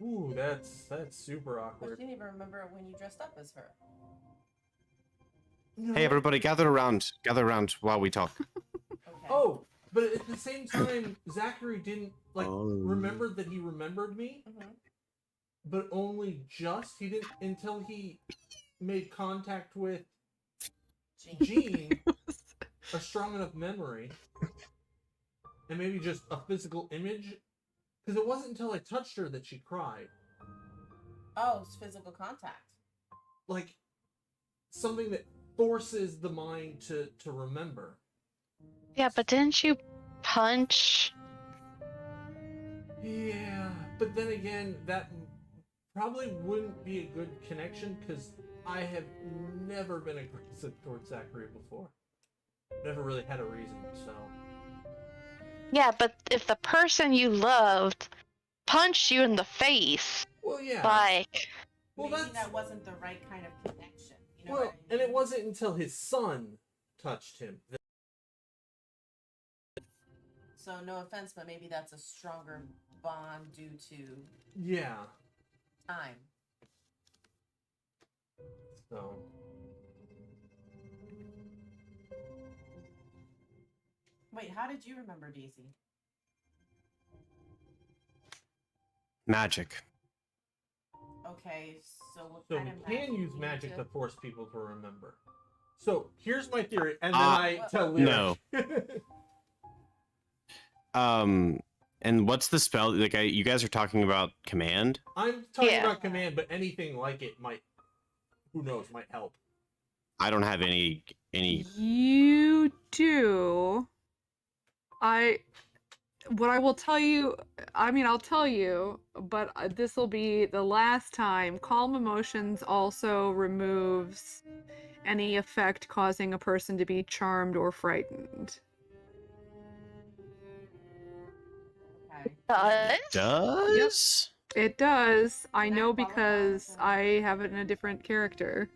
Ooh, that's super But awkward. she didn't even remember when you dressed up as her. No. Hey, everybody, gather around while we talk. Okay. Oh, but at the same time, Zachary didn't Oh. remember that he remembered me, Mm-hmm. but only just he didn't until he made contact with Jean, a strong enough memory, and maybe just a physical image, because it wasn't until I touched her that she cried. Oh, it's physical contact. Like something that forces the mind to remember. Yeah, but didn't you punch? Yeah, but then again, that probably wouldn't be a good connection because I have never been aggressive towards Zachary before. Never really had a reason, so. Yeah, but if the person you loved punched you in the face, Well, yeah. like, Well, maybe that wasn't the right kind of connection. You know well, what I and it mean? wasn't until his son touched him. So no offense, but maybe that's a stronger bond due to Yeah. time. So. Wait, how did you remember Daisy? Magic. Okay, so what So kind we of can magic use do you magic do? to force people to remember. So here's my theory, and then I What- tell Lyric. No. And what's the spell? Like, you guys are talking about command. I'm talking Yeah. about command, but anything like it might, who knows, might help. I don't have any. You do. What I will tell you, I mean, I'll tell you, but this will be the last time. Calm emotions also removes any effect causing a person to be charmed or frightened. Okay. Does? It does. I Can I know qualify because for- I have it in a different character.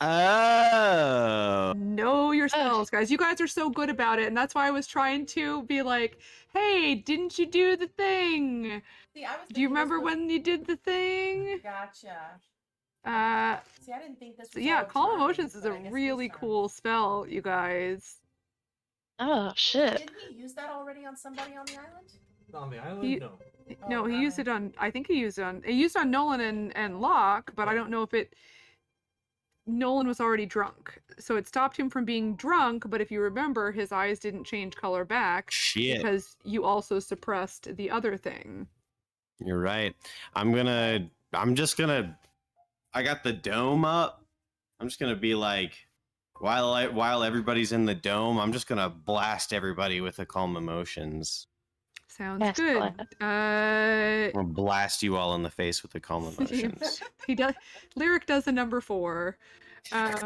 Oh. Know your spells, guys. You guys are so good about it, and that's why I was trying to be like, hey, didn't you do the thing? See, I was Do you thinking this remember was- when you did the thing? Gotcha. See, I didn't think this so was yeah, all Calm charming, Emotions is but a I guess it really charming. cool spell, you guys. Oh shit. Didn't he use that already on somebody on the island? On the island, He- no. No, Oh, he used it alright. on. I think he used it on Nolan and Locke, but I don't know if it. Nolan was already drunk, so it stopped him from being drunk. But if you remember, his eyes didn't change color back Shit. because you also suppressed the other thing. You're right. I'm just gonna. I got the dome up. I'm just gonna be like, while everybody's in the dome, I'm just gonna blast everybody with the calm emotions. Sounds Yes, good. I'm gonna blast you all in the face with the calm emotions. He does. Lyric does a number 4. I'd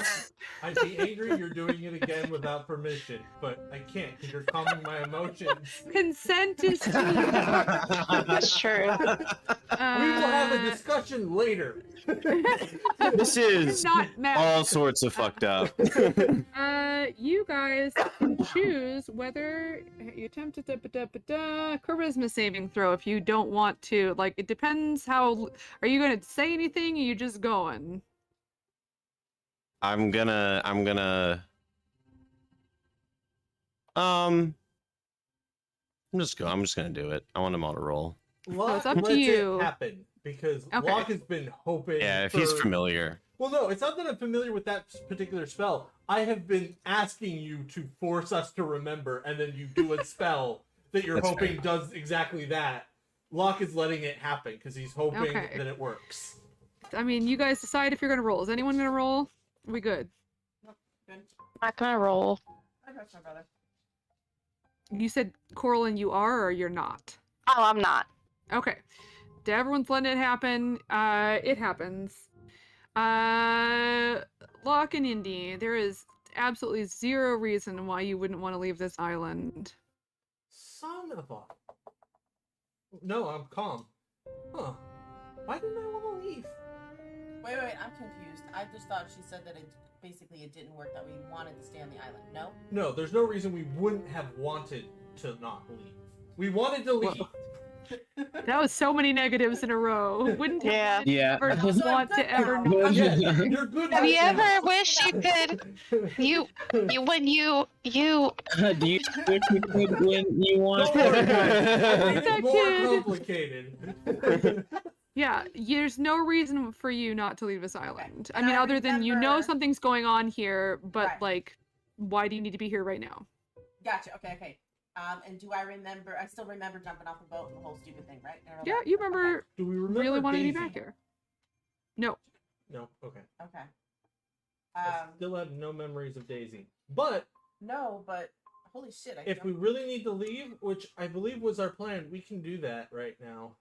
be angry you're doing it again without permission, but I can't because you're calming my emotions. Consent is key. That's true. We will have a discussion later. This is not mad. all sorts of fucked up. You guys can choose whether you attempt to charisma saving throw if you don't want to. Like, it depends how. Are you gonna say anything? Or are you just going? I'm just gonna do it. I want them all to roll. Locke it's up to lets you. it happen because Okay. Locke has been hoping. Yeah, if he's for- familiar. Well, no, it's not that I'm familiar with that particular spell. I have been asking you to force us to remember, and then you do a spell that you're That's hoping fair. does exactly that. Locke is letting it happen because he's hoping Okay. that it works. I mean, you guys decide if you're gonna roll. Is anyone gonna roll? We good? Good. Not gonna roll. I trust my brother. You said Coraline, you are or you're not? Oh, I'm not. Okay. Everyone's letting it happen. It happens. Locke and Indy, there is absolutely zero reason why you wouldn't want to leave this island. Son of a. No, I'm calm. Huh. Why didn't I want to leave? Wait, I'm confused. I just thought she said that it didn't work, that we wanted to stay on the island. No? No, there's no reason we wouldn't have wanted to not leave. We wanted to leave. That was so many negatives in a row. Wouldn't have Yeah. wanted to Yeah. ever So I'm want good to ever now. not. Yeah, you're good. Have right you now. ever wished you could? When you Do you wish you could when you want? Don't worry, guys. I made That it more kid. complicated. Yeah, there's no reason for you not to leave this island. I And mean, I other than you know remember- something's going on here, but Right. like, why do you need to be here right now? Gotcha. Okay. And do I remember? I still remember jumping off the boat and the whole stupid thing, right? And all Yeah, that? you remember Do we remember really wanting to be Daisy? back here. No. No. Okay. Okay. I still have no memories of Daisy. But No, but holy shit! if we really need to leave, which I believe was our plan, we can do that right now.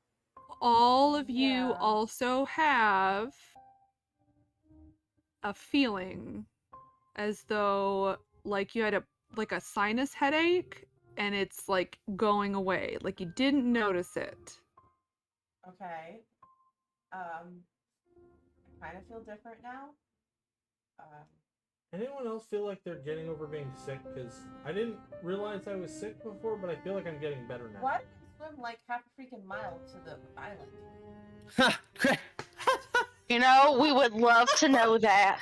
All of you Yeah. also have a feeling as though like you had a sinus headache and it's like going away. Like you didn't notice it. Okay. I kind of feel different now. Anyone else feel like they're getting over being sick? Because I didn't realize I was sick before, but I feel like I'm getting better now. Why did I swim like half a freaking mile to the island? You know, we would love to know that.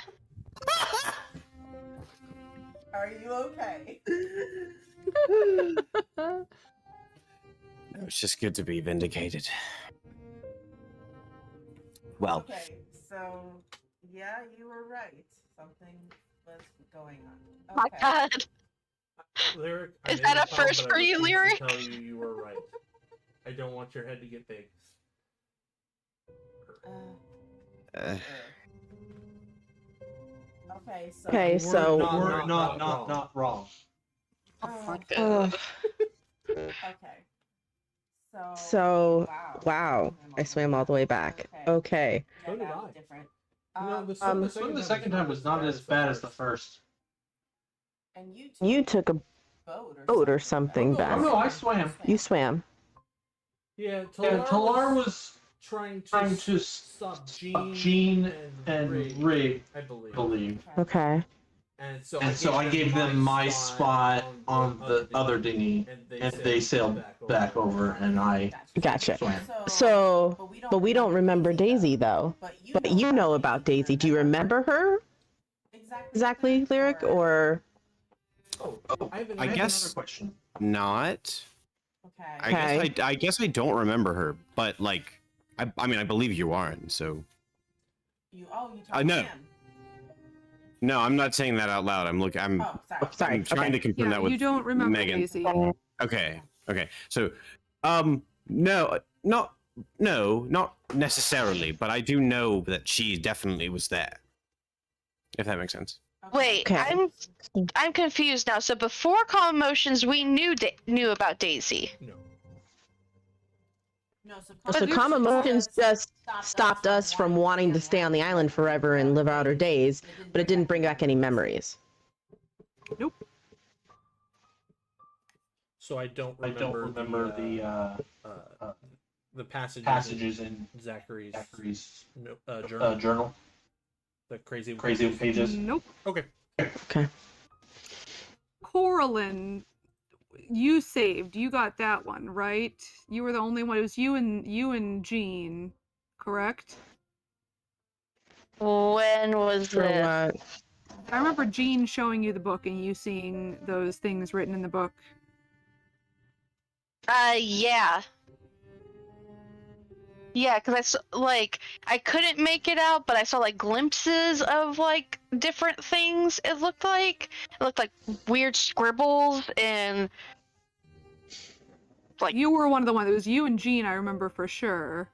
Are you okay? It's just good to be vindicated. Well, Okay, so yeah, you were right. Something was going on. My Okay. God. Lyric, Is that a first for you, Lyric? Tell you were right. I don't want your head to get big. Okay, so. Okay, so We're not wrong. Oh my uh, God. Okay. so wow, I swam all the way back. Okay. So did that I. was different. The swim The second time was not as bad as the first. And you You took a boat or something Oh, back. Oh no, I swam. You swam. Yeah, Yeah, Talar was trying trying to stop Jean and Rig, I I believe. believe. Okay. And So I gave them my spot on the other dinghy, and they sailed back over, and I Gotcha. swam. So, but we don't remember Daisy though. But you know about Daisy. Do you remember her exactly, Lyric, or? I I guess Another question. not. Okay. I guess I don't remember her, but like, I mean, I believe you aren't. So You talked no. to him. no, I'm not saying that out loud. I'm Oh, sorry. Sorry. I'm trying to confirm Yeah, that with you don't remember Megan. Daisy. Okay. So, no, not necessarily, but I do know that she definitely was there. If that makes sense. Wait, Okay. I'm confused now. So before Calm Emotions, we knew about Daisy. No. No, So calm emotions just stopped us from wanting to stay on the island forever and live out our days, but it didn't bring back any memories. So I don't I don't remember the passages in Zachary's Zachary's journal. journal. The crazy Pages. Nope. Okay. Okay. Coraline, you saved. You got that one, right? You were the only one. It was you and Jean, correct? When was For this? what? I remember Jean showing you the book and you seeing those things written in the book. Yeah. Yeah, because I couldn't make it out, but I saw like glimpses of like different things. It looked like weird scribbles and like You were one of the ones. It was you and Jean, I remember for sure.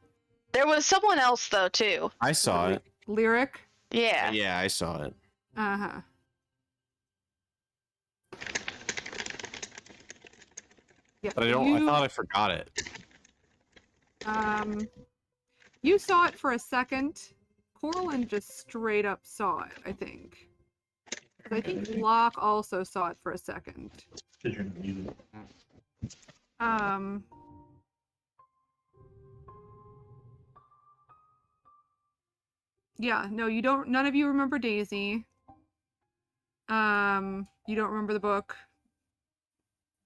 there was someone else though too. I saw it. Lyric. Yeah. Yeah, I saw it. Uh-huh. Yeah, But I thought I forgot it. You saw it for a second. Coraline just straight up saw it, I think. 'Cause I think Locke also saw it for a second. Yeah, no, you don't. None of you remember Daisy. You don't remember the book,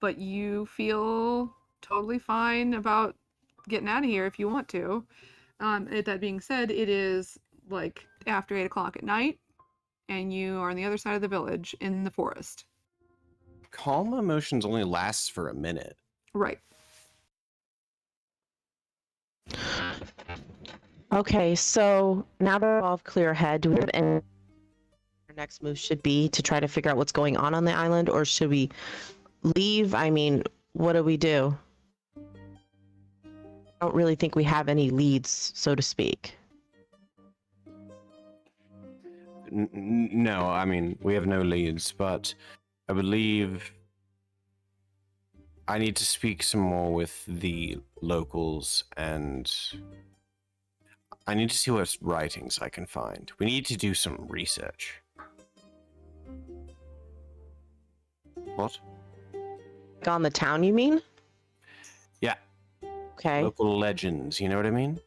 but you feel totally fine about getting out of here if you want to. That being said, it is like after 8 o'clock at night, and you are on the other side of the village in the forest. Calm emotions only lasts for a minute. Right. Okay, so now that we're all clear head, do we have any our next move should be to try to figure out what's going on the island, or should we leave? I mean, what do we do? I don't really think we have any leads, so to speak. No, I mean, we have no leads, but I believe I need to speak some more with the locals, and I need to see what writings I can find. We need to do some research. What? On the town, you mean? Yeah. Oh. Okay. Local legends, you know what I mean?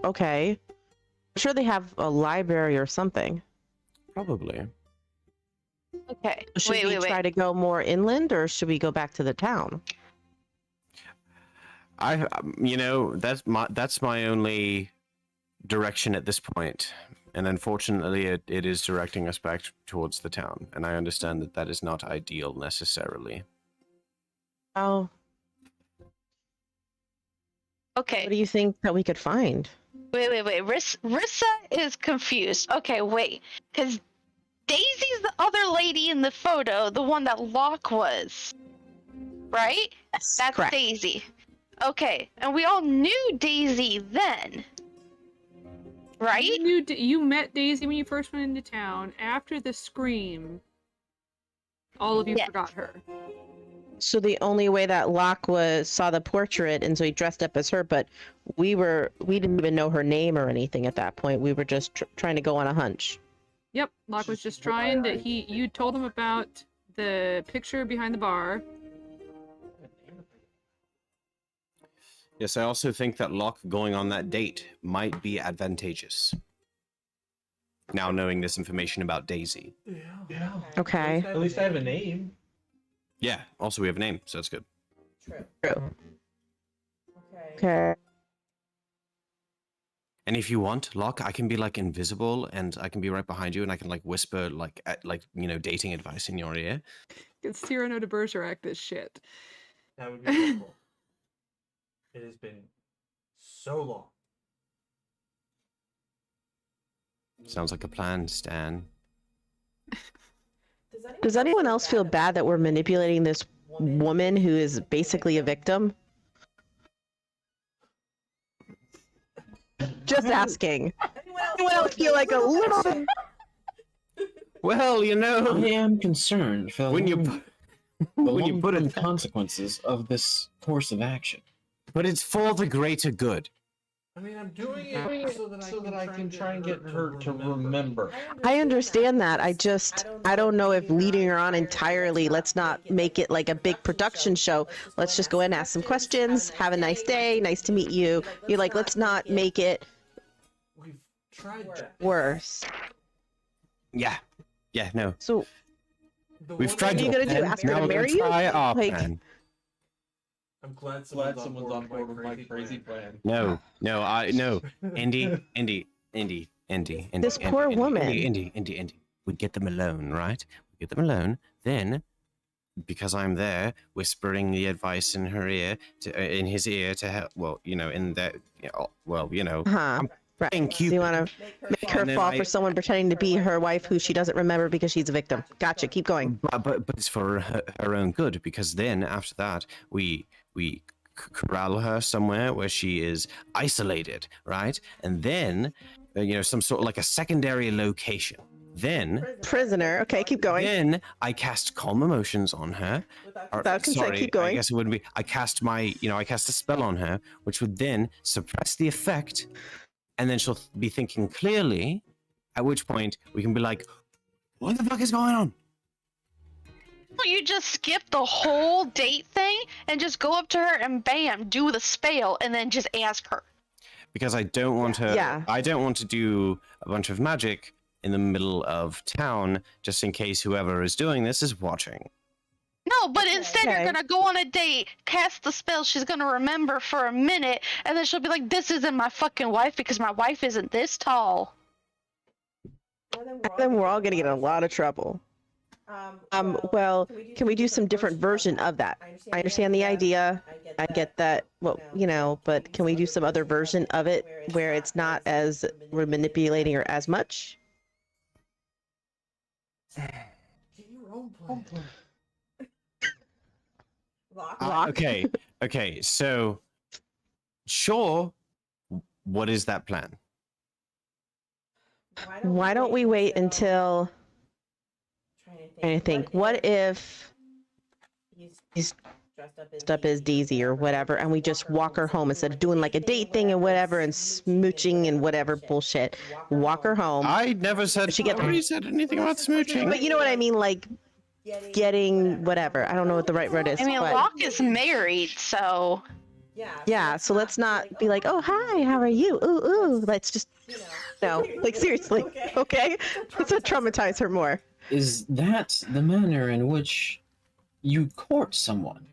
Okay. I'm sure they have a library or something. Probably. Okay. Should we try to go more inland, or should we go back to the town? That's my only direction at this point, and unfortunately, it is directing us back towards the town. And I understand that that is not ideal necessarily. Oh, Okay. what do you think that we could find? Wait. Rissa is confused. Okay, wait. Because Daisy's the other lady in the photo, the one that Locke was. Right? Yes, That's correct. Daisy. Okay, and we all knew Daisy then. Right? You met Daisy when you first went into town. After the scream, all of you Yes. forgot her. So the only way that Locke saw the portrait, and so he dressed up as her, but we didn't even know her name or anything at that point. We were just trying to go on a hunch. Yep, Locke was just trying to. You told him about the picture behind the bar. Yes, I also think that Locke going on that date might be advantageous. Now knowing this information about Daisy. Yeah. Okay. At least I have a name. Yeah, also we have a name, so that's good. True. True. Okay. Okay. And if you want, Locke, I can be like invisible and I can be right behind you and I can like whisper dating advice in your ear. It's Cyrano de Bergerac this shit. That would be helpful. It has been so long. Sounds like a plan, Stan. Does anyone else feel bad that we're manipulating this woman who is basically a victim? Just asking. Anyone else feel like a little? Well, I am concerned for when you put the it, consequences of this course of action. but it's for the greater good. I mean, I'm doing it so that I can try and get her to remember. I understand that. I don't know if leading her on entirely, let's not make it like a big production show. Let's just go in, ask some questions, have a nice day, nice to meet you. You're like, let's not make it We've tried that. worse. Yeah, no. So We've tried What are you your gonna do, plan, ask her to now we're gonna marry you? try our Like- plan. I'm glad Glad someone's on board with my crazy plan. No, Indy. This poor woman. Indy. We get them alone, right? We get them alone. Then, because I'm there, whispering the advice in her ear, in his ear to help. Well, in that. huh. Right. Thank So you. you want to make her And then fall I- for someone pretending to be her wife who she doesn't remember because she's a victim. Gotcha. Keep going. But it's for her own good, because then after that we corral her somewhere where she is isolated, right? And then some sort of like a secondary location. Then Prisoner. Okay, keep going. then I cast calm emotions on her. Or, Without consent, sorry, keep going. I guess it wouldn't be. I cast I cast a spell on her, which would then suppress the effect, and then she'll be thinking clearly. At which point we can be like, "What the fuck is going on?" You just skip the whole date thing and just go up to her and bam, do the spell and then just ask her. Because I don't want her. Yeah. I don't want to do a bunch of magic in the middle of town, just in case whoever is doing this is watching. No, but instead Okay. you're gonna go on a date, cast the spell, she's gonna remember for a minute, and then she'll be like, this isn't my fucking wife because my wife isn't this tall. Then we're all gonna get in a lot of trouble. Well, can we do some different version of that? I understand the idea. I get that. Well, but can we do some other version of it where it's not as we're manipulating her as much? Get your own plan. Lock. Okay. So, sure. What is that plan? Why don't we wait until? I think. What if he's dressed up as Daisy or whatever, and we just walk her home instead of doing like a date thing and whatever, and smooching and whatever bullshit? Walk her home. I never said. She get- Nobody said anything about smooching. But you know what I mean, like getting whatever. I don't know what the right word is. I mean, but Locke is married, so Yeah, so let's not be like, oh, hi, how are you? Ooh, ooh. Let's just, no, like seriously, okay? Let's not traumatize her more. Is that the manner in which you court someone?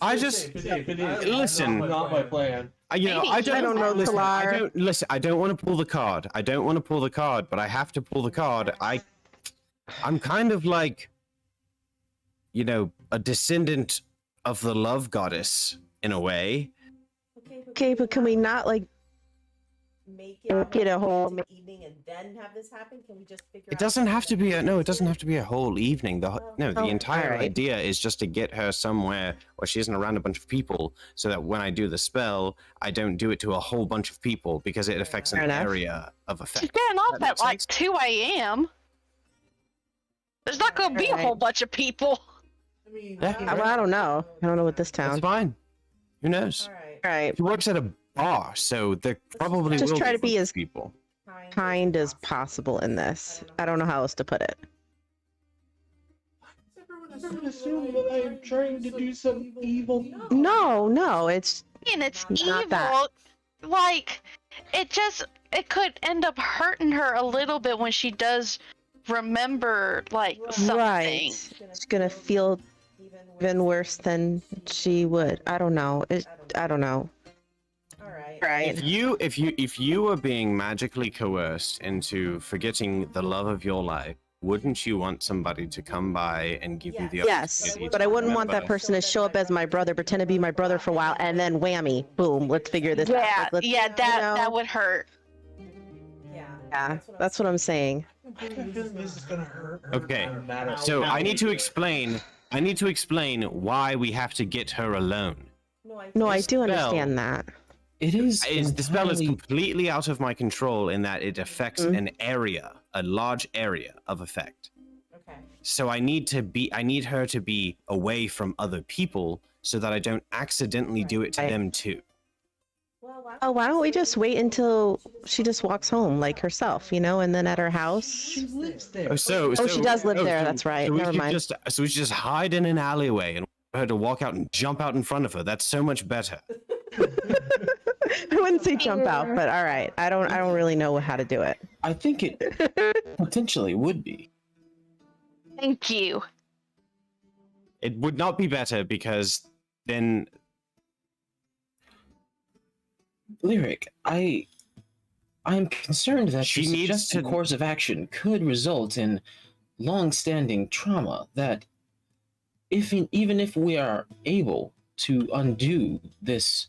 I just listen. Not my plan. I don't know. Listen, Talar. I don't want to pull the card. I don't want to pull the card, but I have to pull the card. I'm kind of like, a descendant of the love goddess in a way. Okay, but can we not like make it a whole evening and then have this happen? Can we just figure It doesn't have to be it doesn't have to be a whole evening. The entire alright. idea is just to get her somewhere where she isn't around a bunch of people, so that when I do the spell, I don't do it to a whole bunch of people because it affects Fair an enough. area of effect. She's getting off That at makes like sense? 2 a.m. There's not gonna be a Alright. whole bunch of people. I mean, Yeah. well, I don't know. I don't know what this That's town. fine. Who knows? All right. All right, She works at a bar, so there probably Just will try to be be as people. kind as possible in this. I don't know how else to put it. Everyone assume that I am trying to do some evil. No, it's And it's Not evil. that. Like, it could end up hurting her a little bit when she does remember, like, something. right. It's gonna feel even worse than she would. I don't know. I don't know. All right. Right. If you were being magically coerced into forgetting the love of your life, wouldn't you want somebody to come by and give you the Yes, opportunity but to I wouldn't want that remember? person to show up as my brother, pretend to be my brother for a while, and then whammy, boom, let's figure this out. Yeah, Like, let's- yeah, that know? would hurt. Yeah, that's what I'm saying. This is gonna hurt her. Okay, no matter so how I need to we- explain why we have to get her alone. No, I This do spell- understand that. It is The spell is entirely- completely out of my control in that it affects an area, a large area of effect. Okay. So I need her to be away from other people so that I don't accidentally do it to Right. them too. Well, Oh, why don't we just wait until she just walks home like herself, and then at her house? She lives there. Oh, she does live there, that's right, So we never should mind. so we should just hide in an alleyway and for her to walk out and jump out in front of her. That's so much better. I wouldn't say jump out, but all right. I don't really know how to do it. I think it potentially would be. Thank you. It would not be better because then Lyric, I am concerned that She your needs suggested to- course of action could result in long-standing trauma that, even if we are able to undo this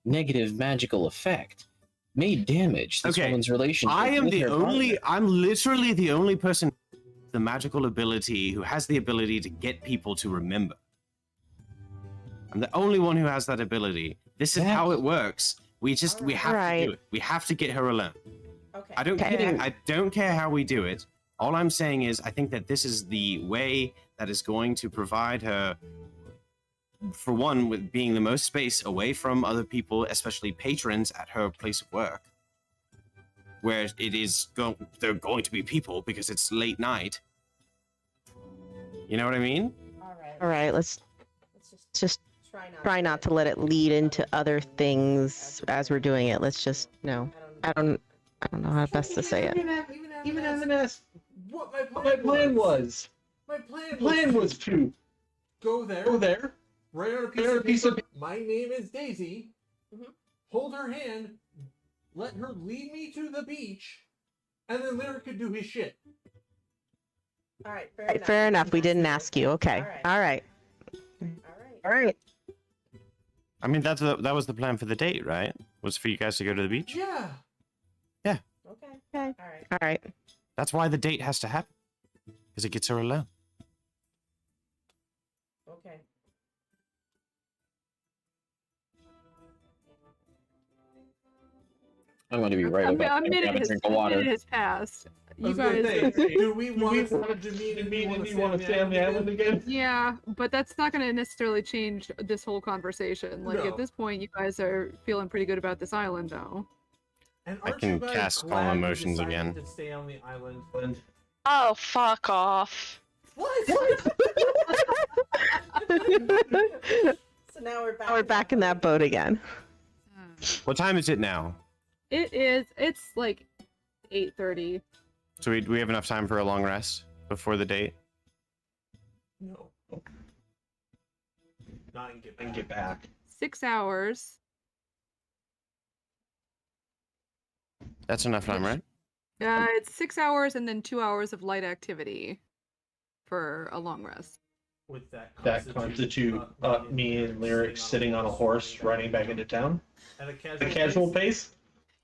negative magical effect, may damage this Okay, woman's relationship. I'm with her partner. I'm literally the only person with the magical ability who has the ability to get people to remember. I'm the only one who has that ability. This is how it works. We have to Right. do it. We have to get her alone. Okay. I don't Okay. care. I don't care how we do it. All I'm saying is I think that this is the way that is going to provide her, for one, with being the most space away from other people, especially patrons at her place of work, where it is there are going to be people because it's late night. You know what I mean? All right. All right, let's just try not to let it lead into other things as we're doing it. Let's just I don't know how best to say it. Even as an ass, what my plan was. My plan was to go there, write on a piece of paper. My name is Daisy. Hold her hand, let her lead me to the beach, and then Lyric could do his shit. All right. Fair enough. We didn't ask you. Okay. All right. All right. I mean, that was the plan for the date, right? Was for you guys to go to the beach. Yeah. Okay. Okay. All right. All right. That's why the date has to happen, because it gets her alone. Okay. I'm going to be right about A to grab a drink of water. minute has passed. I You was gonna guys. say, do we want to want to stay on the island again? Yeah, but that's not going to necessarily change this whole conversation. Like No. at this point, you guys are feeling pretty good about this island, though. And I aren't can you guys cast glad calm you emotions decided again. To stay on the island. Oh, fuck off. What? now we're back. Now we're back in that boat again. What time is it now? It's like 8:30. So we have enough time for a long rest before the date? No. Not and get back. 6 hours. That's enough time, right? It's 6 hours and then 2 hours of light activity for a long rest. With that constitute me and Lyric sitting on a horse riding back into town at a casual pace.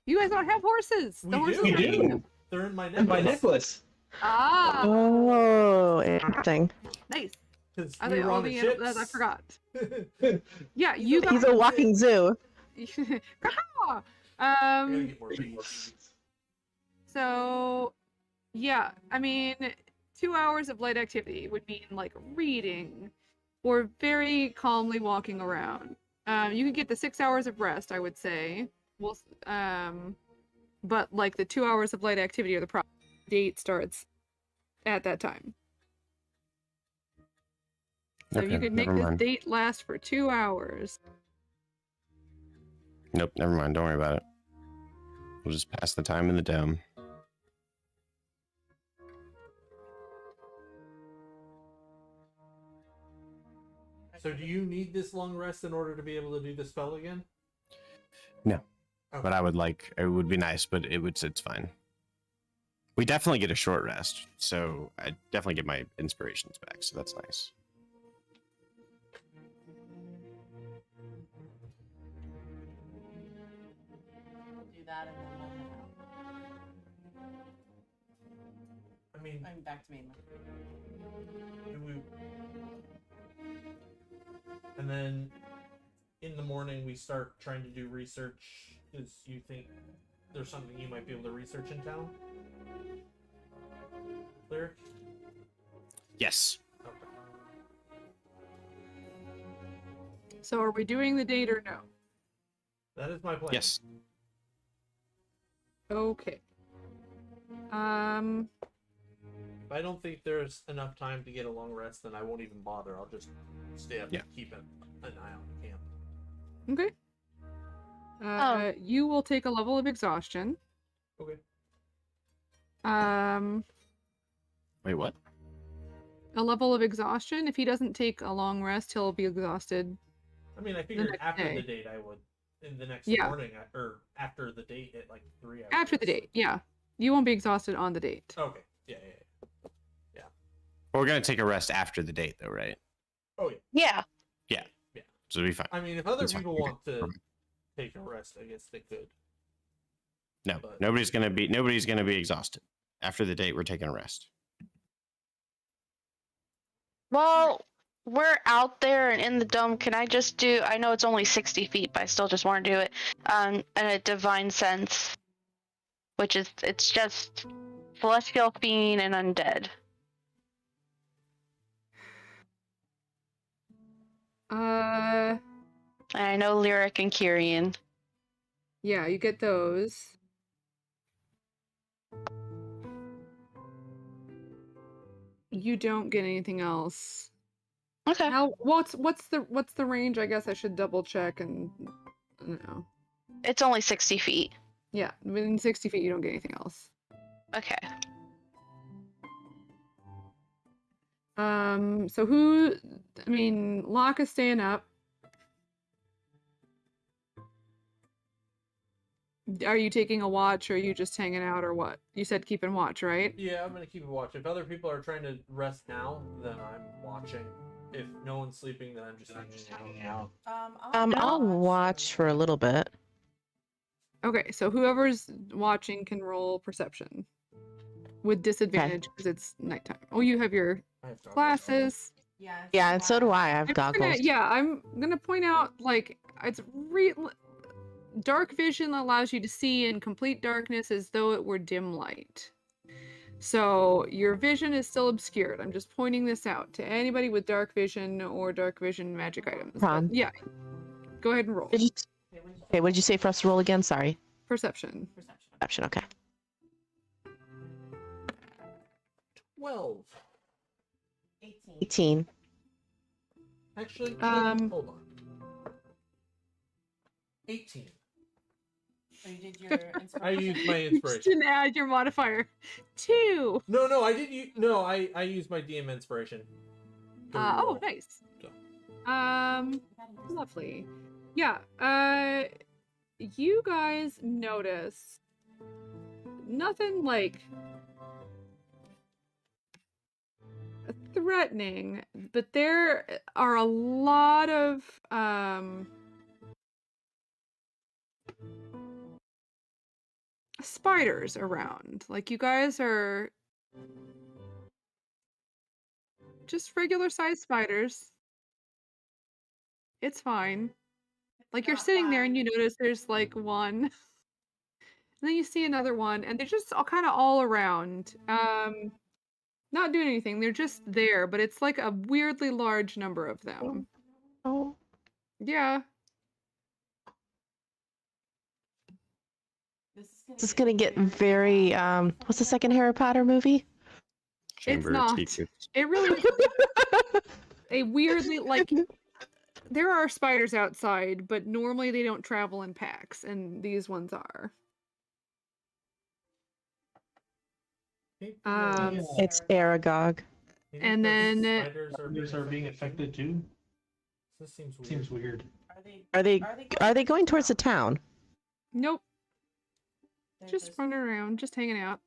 You guys don't have horses. The horses We are do. here. They're in my necklace. Ah, Oh, interesting. nice. Because I, we think were all on the the ships. I forgot. Yeah, you He's guys. a walking zoo. Caw-caw! I gotta get more beads. So, yeah, I mean, 2 hours of light activity would mean like reading or very calmly walking around. You could get the 6 hours of rest, I would say. Well, but like the 2 hours of light activity or the date starts at that time. So you Okay, could make never this mind. date last for 2 hours. Nope, never mind. Don't worry about it. We'll just pass the time in the dome. So do you need this long rest in order to be able to do the spell again? No. Okay. But I would like, it would be nice, but it's fine. We definitely get a short rest, so I definitely get my inspirations back, so that's nice. Do that and then we'll head out. I mean, I'm back to mainland. do we... And then in the morning we start trying to do research because you think there's something you might be able to research in town? Lyric? Yes. Okay. So are we doing the date or no? That is my plan. Yes. Okay. If I don't think there's enough time to get a long rest, then I won't even bother. I'll just stay up Yeah. and keep an eye on the camp. Okay. You will take a level of exhaustion. Okay. Wait, what? A level of exhaustion. If he doesn't take a long rest, he'll be exhausted. I mean, I figured next after day. the date I would. In the next Yeah. morning, or after the date at like 3 hours. After the date, yeah. You won't be exhausted on the date. Okay. Yeah. We're gonna take a rest after the date, though, right? Oh, yeah. Yeah. So it'll be fine. I mean, if other That's fine. people Okay. want to Perfect. take a rest, I guess they could. No, but- nobody's gonna be exhausted. After the date, we're taking a rest. Well, we're out there and in the dome. Can I just do? I know it's only 60 feet, but I still just want to do it. And a divine sense, which is it's just celestial fiend and undead. And I know Lyric and Kyrian. Yeah, you get those. You don't get anything else. Okay. How? What's the range? I guess I should double check and. I don't know. It's only 60 feet. Yeah, within 60 feet, you don't get anything else. Okay. So who? I mean, Locke is staying up. Are you taking a watch, or are you just hanging out, or what? You said keeping watch, right? Yeah, I'm gonna keep a watch. If other people are trying to rest now, then I'm watching. If no one's sleeping, then I'm just hanging out. I'll watch for a little bit. Okay, so whoever's watching can roll perception with disadvantage because it's nighttime. Oh, you have your I have goggles on. glasses. Yeah. Yeah, and so do I. I have I'm gonna- goggles. yeah, I'm gonna point out like it's dark vision allows you to see in complete darkness as though it were dim light. So your vision is still obscured. I'm just pointing this out to anybody with dark vision or dark vision magic items. But Ron. yeah, go ahead and roll Did you- Okay, what did you say for us to roll again? Sorry. perception. Perception. Perception, okay. 12. 18. 18. Actually, Um, hold on. 18. So you did your inspiration. I used my You just inspiration. didn't add your modifier. 2. No, I did. I used my DM inspiration. to Oh, reroll. nice. So. Lovely. Yeah. You guys notice nothing like threatening, but there are a lot of spiders around. Like, you guys are just regular sized spiders. It's fine. Like, you're Not sitting there and you fine. notice there's like one. And then you see another one, and they're just all kind of all around. Not doing anything. They're just there, but it's like a weirdly large number of them. Oh. Yeah. This is gonna get very what's the second Harry Potter movie? Chamber of not. Secrets. It really is a weirdly, like, there are spiders outside, but normally they don't travel in packs, and these ones are. It's Aragog. And then Spiders are being affected too. This seems weird. Seems weird. Are they going towards the town? Nope, They're just running around, just hanging out.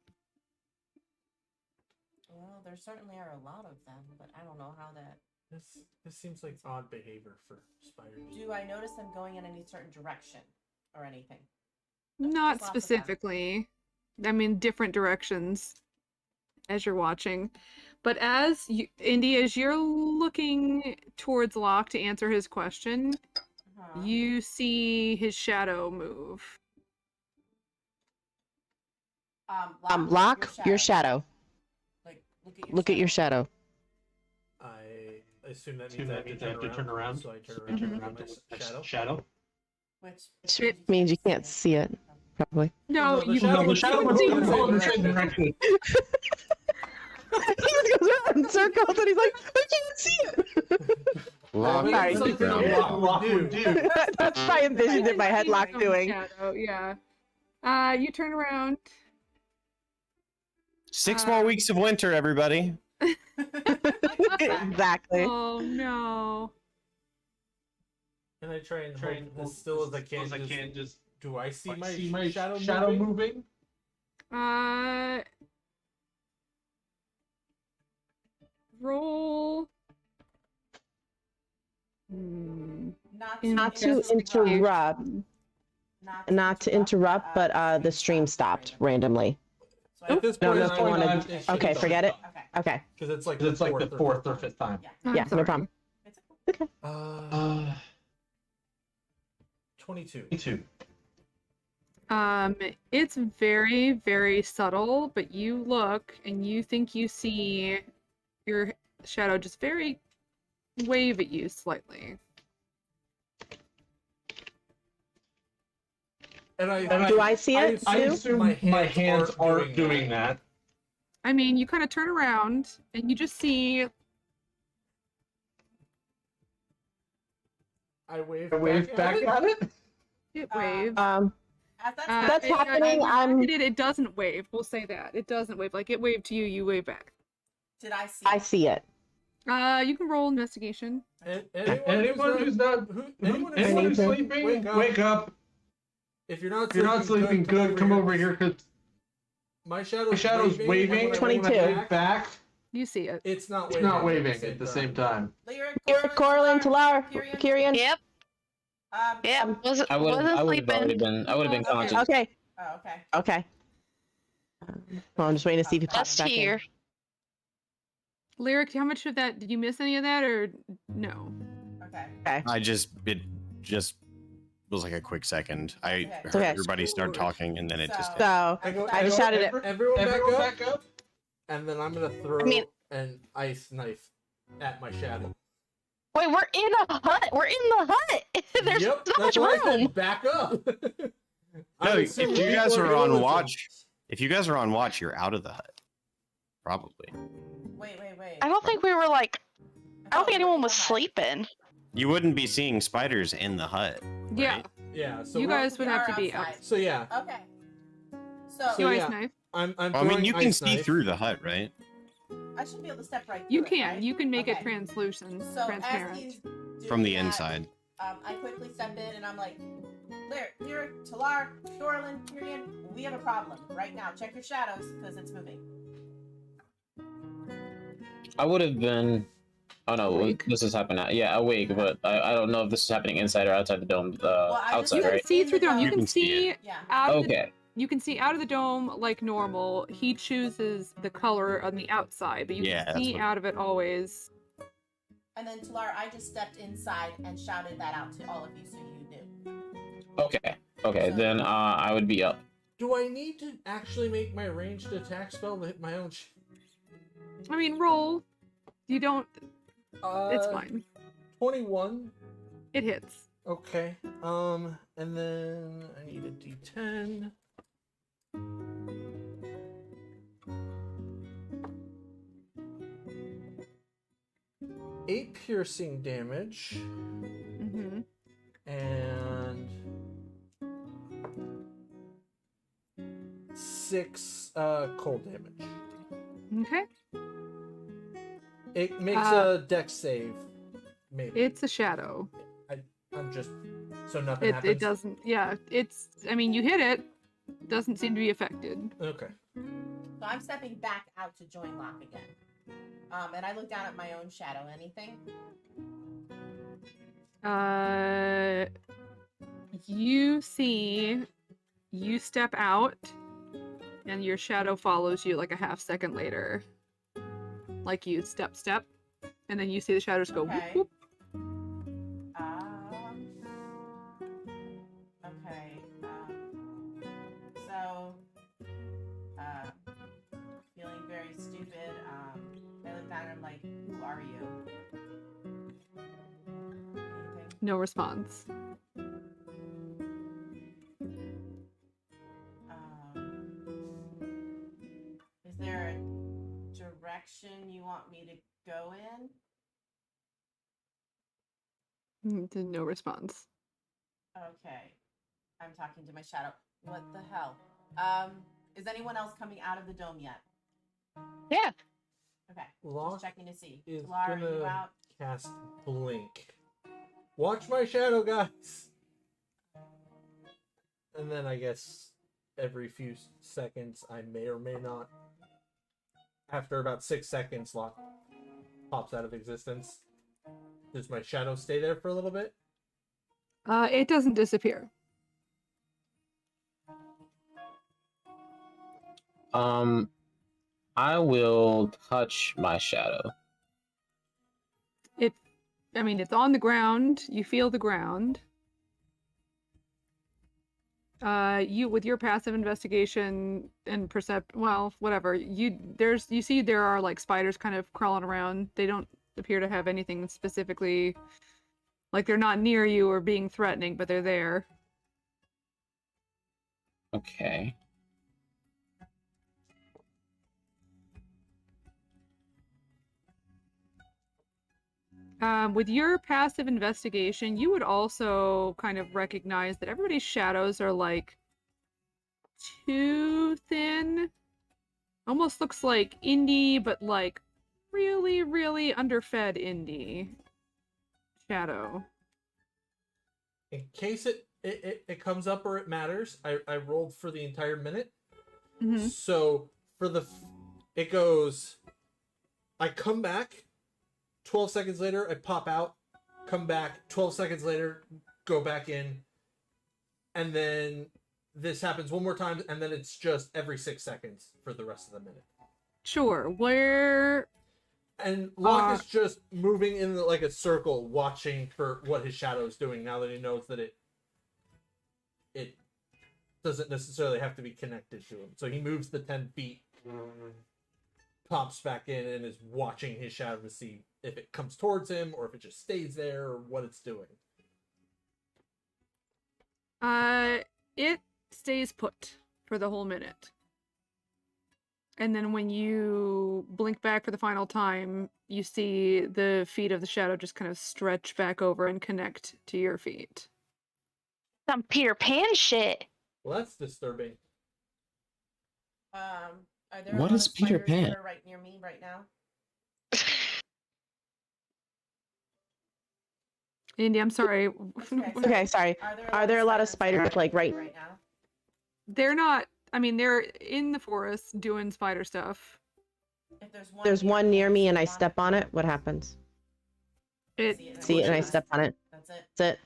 Well, there certainly are a lot of them, but I don't know how that. This seems like odd behavior for spiders. Do I notice them going in any certain direction or anything? Not Just lots of them. specifically. I mean, different directions as you're watching. But as you, Indy, as you're looking towards Locke to answer his question, you see his shadow move. Locke, your shadow. Like, Look at your shadow. I assume that Assume means I have to turn around. So I turn Mhm. around to my shadow. Shadow. Which It means you can't see it, probably. No, Well, the you shadow can was see going it. in the same direction. He just goes around in circles and he's like, I can't see it. Locke Sorry. is Something down. Locke would do. That's what I envisioned in my head Locke Some doing. shadow, yeah. You turn around. 6 more weeks of winter, everybody. Exactly. Oh no. And I try and hold as still as I can. Just do I see See my my shadow moving? moving? Roll. Not to interrupt, not to interrupt, but the stream stopped randomly. At this No, point, no, if you wanna- it should Okay, be forget it. Okay. Okay. Because it's like It's like the fourth or fifth time. Yeah, no problem. It's Okay. 22. 22. It's very, very subtle, but you look and you think you see your shadow just very wave at you slightly. Do I see it I too? assume my hands aren't doing that. I mean, you kind of turn around and you just see I wave Back at it? it wave. As That's happening, I'm- It doesn't wave. We'll say that. It doesn't wave. Like, it waved to you, you wave back. Did I see? I see it. You can roll investigation. Anyone who's not anyone who's sleeping, wake up. If you're not sleeping good, come over here because my shadow's waving. and when I 22. wave Back. You see it. It's not It's waving. not waving at the same time. Lyric, Corlin, Talar, Kyrian. Yep. Yep. Wasn't I would have already sleeping. been. I would have been conscious. Okay. Oh, okay. Okay. Well, I'm just waiting to see if he pops Just back here. in. Lyric, how much of that did you miss any of that or no? Okay. Okay. It just was like a quick second. I heard Okay. everybody start talking and then it just. So I just shouted it. Everyone back up. And then I'm gonna throw an ice knife at my shadow. Wait, we're in a hut. We're in the hut. There's Yep, so that's much why I room. said back up. No, if assuming you guys people are on going watch, you're out of the hut. Probably. Wait. I don't think we were like. I don't think anyone was sleeping. sleeping. You wouldn't be seeing spiders in the hut. Yeah. right? Yeah. So you guys would We have are to be outside. out. So yeah, Okay. So, So, Ice yeah. knife. I'm. I mean, throwing you can ice see knife. through the hut, right? I should be able to step right You through it, can. right? You can make it Okay. translucent, So transparent. as he's doing From the that, inside. I quickly step in and I'm like, Lyric, Talar, Dorlin, Tyrion, we have a problem right now. Check your shadows because it's moving. I would have been. Oh no, Awake. this is happening. Yeah, awake, but I don't know if this is happening inside or outside the dome. I just Outside, said right? See in through the the dome. You dome. can see Yeah. out of the Okay. you can see out of the dome like normal. He chooses the color on the outside, but you Yeah, can that's see what- out of it always. And then Talar, I just stepped inside and shouted that out to all of you so you knew. Okay. Okay. So- Then I would be up. Do I need to actually make my ranged attack spell to hit my own? I mean, roll. You don't. It's Uh, fine. 21. It hits. Okay. And then I need a D10. Eight piercing damage Mm-hmm. and 6 cold damage. Okay. It makes a dex save. Maybe. It's a shadow. I'm just so nothing It happens. doesn't. Yeah. It's. I mean, you hit it. Doesn't seem to be affected. Okay. So I'm stepping back out to join Locke again. And I look down at my own shadow. Anything? You see, you step out, and your shadow follows you like a half second later. Like you step, and then you see the shadows go Okay. whoop, whoop. Okay. So, feeling very stupid. I look down and I'm like, who are you? Anything? No response. Is there a direction you want me to go in? No response. Okay. I'm talking to my shadow. What the hell? Is anyone else coming out of the dome yet? Yeah. Okay. Locke Just checking to see. is Lara, are you gonna out? cast Blink. Watch my shadow, guys. And then I guess every few seconds, I may or may not. After about 6 seconds, Locke pops out of existence. Does my shadow stay there for a little bit? It doesn't disappear. I will touch my shadow. I mean, it's on the ground. You feel the ground. You with your passive investigation and whatever. You see there are like spiders kind of crawling around. They don't appear to have anything specifically, like they're not near you or being threatening, but they're there. Okay. With your passive investigation, you would also kind of recognize that everybody's shadows are like too thin. Almost looks like indie, but like really, really underfed indie shadow. In case it comes up or it matters, I rolled for the entire minute. Mhm. So for it goes, I come back, 12 seconds later, I pop out, come back, 12 seconds later, go back in, and then this happens one more time, and then it's just every 6 seconds for the rest of the minute. Sure. Where And Locke is just moving in like a circle, watching for what his shadow is doing now that he knows that it doesn't necessarily have to be connected to him. So he moves the 10 feet, pops back in, and is watching his shadow to see if it comes towards him or if it just stays there or what it's doing. it stays put for the whole minute. And then when you blink back for the final time, you see the feet of the shadow just kind of stretch back over and connect to your feet. some Peter Pan shit. Well, that's disturbing. Are there What a lot is of Peter spiders Pan? that are right near me right now? Indy, I'm sorry. Okay, sorry. Are there a lot of spiders like right? right now? They're not. I mean, they're in the forest doing spider stuff. If There's one near me and I step on it. What happens? It See it and I step on it. That's it. That's it.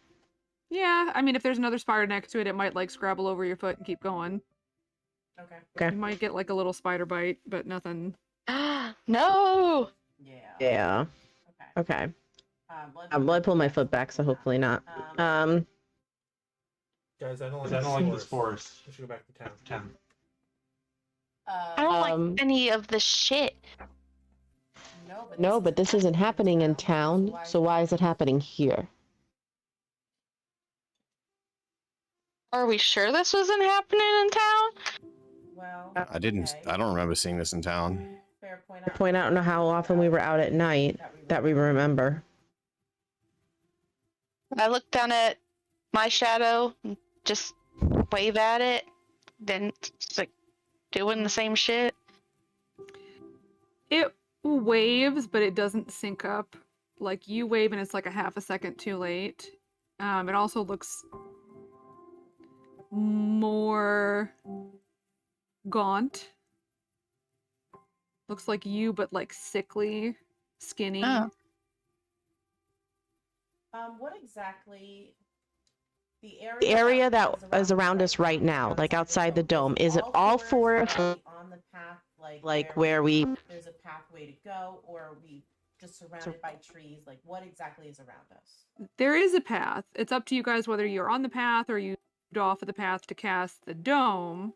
Yeah, I mean, if there's another spider next to it, it might like scrabble over your foot and keep going. Okay. Okay. You might get like a little spider bite, but nothing. No. Yeah. Yeah. Okay. Okay. Well, Well, I pull my foot back, so hopefully not. Guys, I don't I don't like this forest. forest. We should go back to town. I don't like any of this shit. No, but this isn't happening in town, so why is it happening here? Are we sure this wasn't happening in town? Well, I didn't. okay. I don't remember seeing this in town. Fair point. Point out how often we were out at night that we remember. I look down at my shadow, and just wave at it, then it's like doing the same shit. It waves, but it doesn't sync up. Like you wave and it's like a half a second too late. It also looks more gaunt. Looks like you, but like sickly, skinny. Oh. What exactly? The area that is around us right now, like outside the dome, is it all forest? On the path, Like where we? there's a pathway to go, or are we just surrounded by trees? Like, what exactly is around us? There is a path. It's up to you guys whether you're on the path or you moved off of the path to cast the dome.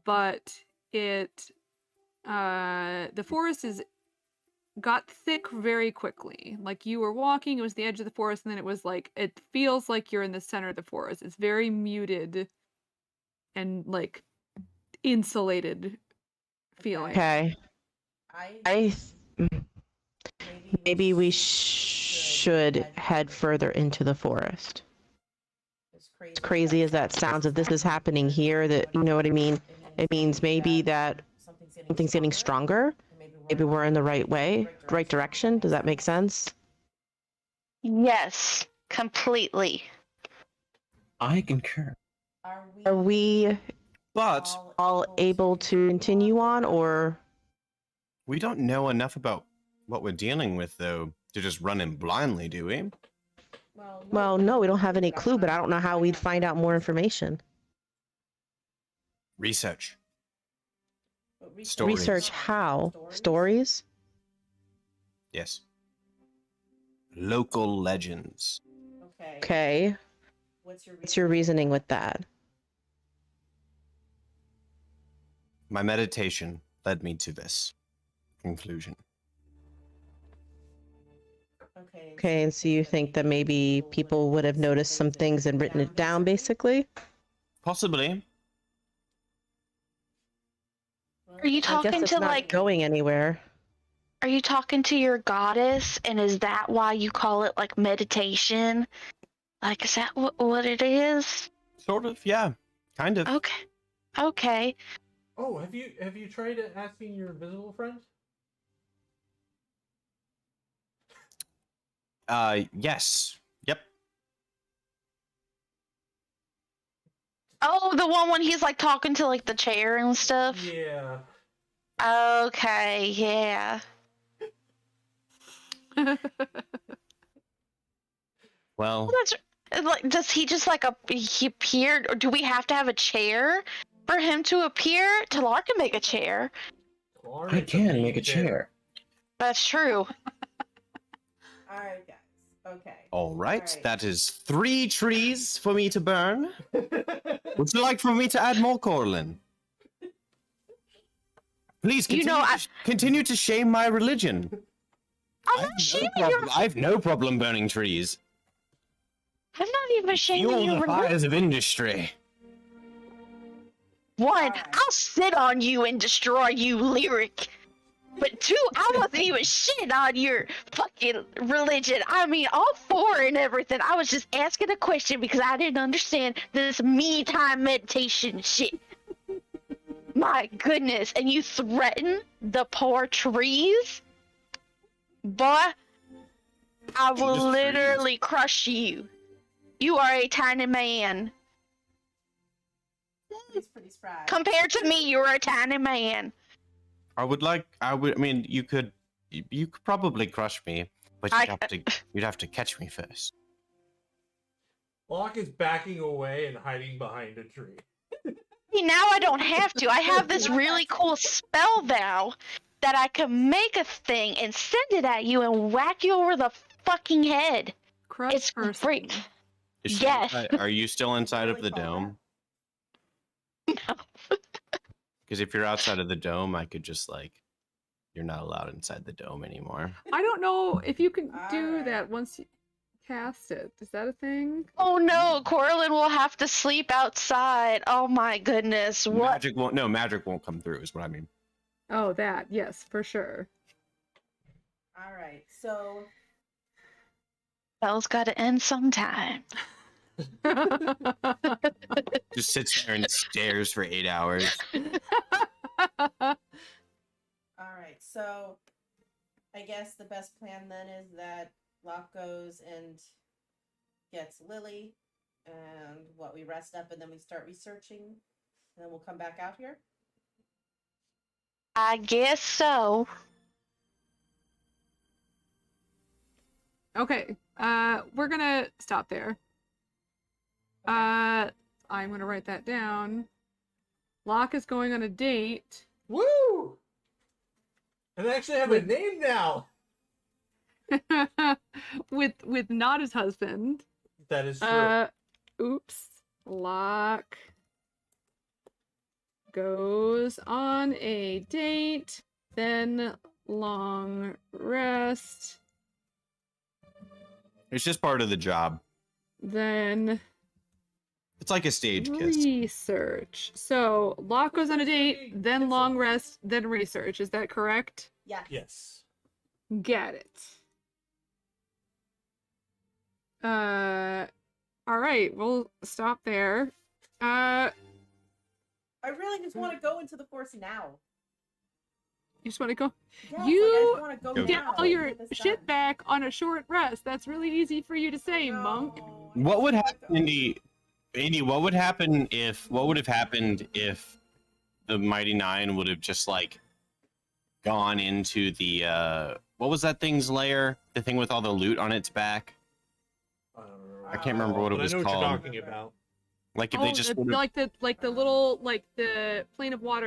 But the forest got thick very quickly. Like you were walking, it was the edge of the forest, and then it was like it feels like you're in the center of the forest. It's very muted and like insulated feeling. Okay. Maybe we should head further into the forest. As crazy as that sounds, if this is happening here, that you know what I mean, it means maybe that something's getting stronger. Maybe we're in the right way, right direction. Does that make sense? Yes, completely. I concur. Are we But all able to continue on, or? we don't know enough about what we're dealing with, though, to just run in blindly, do we? Well, no, we don't have any clue, but I don't know how we'd find out more information. Research. Stories. Research how? Stories? Yes. Local legends. Okay. What's your reasoning with that? My meditation led me to this conclusion. Okay, and so you think that maybe people would have noticed some things and written it down, basically? Possibly. Are you I guess talking it's to not like? going anywhere. Are you talking to your goddess? And is that why you call it like meditation? Like, is that what it is? Sort of, yeah. Kind of. Okay. Okay. Oh, have you tried asking your invisible friend? Yes. Yep. Oh, the one when he's like talking to like the chair and stuff. Yeah. Okay. Yeah. Well, That's like. Does he just like he appeared, or do we have to have a chair for him to appear? Talar can make a chair. I can make a chair. That's true. Alright, guys. Okay. all right. Alright. That is 3 trees for me to burn. Would you like for me to add more, Corlin? Please continue to shame my religion. I'm not shaming your. I have no problem burning trees. I'm not even shaming Fuel your the religion. fires of industry. One, I'll sit on you and destroy you, Lyric. But two, I wasn't even shitting on your fucking religion. I mean, all four and everything. I was just asking a question because I didn't understand this me time meditation shit. My goodness, and you threaten the poor trees? Boy, I will Just literally crush you. You are a tiny man. He's pretty spry. Compared to me, you're a tiny man. I mean, you could probably crush me, but you'd have to catch me first. Locke is backing away and hiding behind a tree. See, now I don't have to. I have this really cool spell now that I can make a thing and send it at you and whack you over the fucking head. Crush It's person. great. Is she Yes. Are you still inside of the dome? No. Because if you're outside of the dome, I could just you're not allowed inside the dome anymore. I don't know if you can do Alright. that once you cast it. Is that a thing? Oh no, Corlin will have to sleep outside. Oh my goodness. What? Magic won't come through is what I mean. Oh, that. Yes, for sure. All right, so Spell's gotta end sometime. Just sits there and stares for 8 hours. all right, so I guess the best plan then is that Locke goes and gets Lily, and we rest up and then we start researching, and then we'll come back out here. I guess so. Okay, we're gonna stop there. I'm gonna write that down. Locke is going on a date. Woo! And I actually have a name now. with not his husband. That is true. Oops. Locke goes on a date, then long rest, It's just part of the job. then It's like a stage kiss. research. So Locke goes on a date, then long rest, then research. Is that correct? Yeah. Yes. Get it. All right, we'll stop there. I really just want to go into the force now. You just want to go Yes, You I just want to go get now all your and get this shit done. back on a short rest. That's really easy for you to say, No, monk. I What would just happen, wanna go. Indy, what would have happened if the Mighty Nine would have just gone into the what was that thing's lair? The thing with all the loot on its back? I don't remember. I can't remember what it But was I know called. what you're talking about. Like if Oh, they just the, would've- like the little the plane of water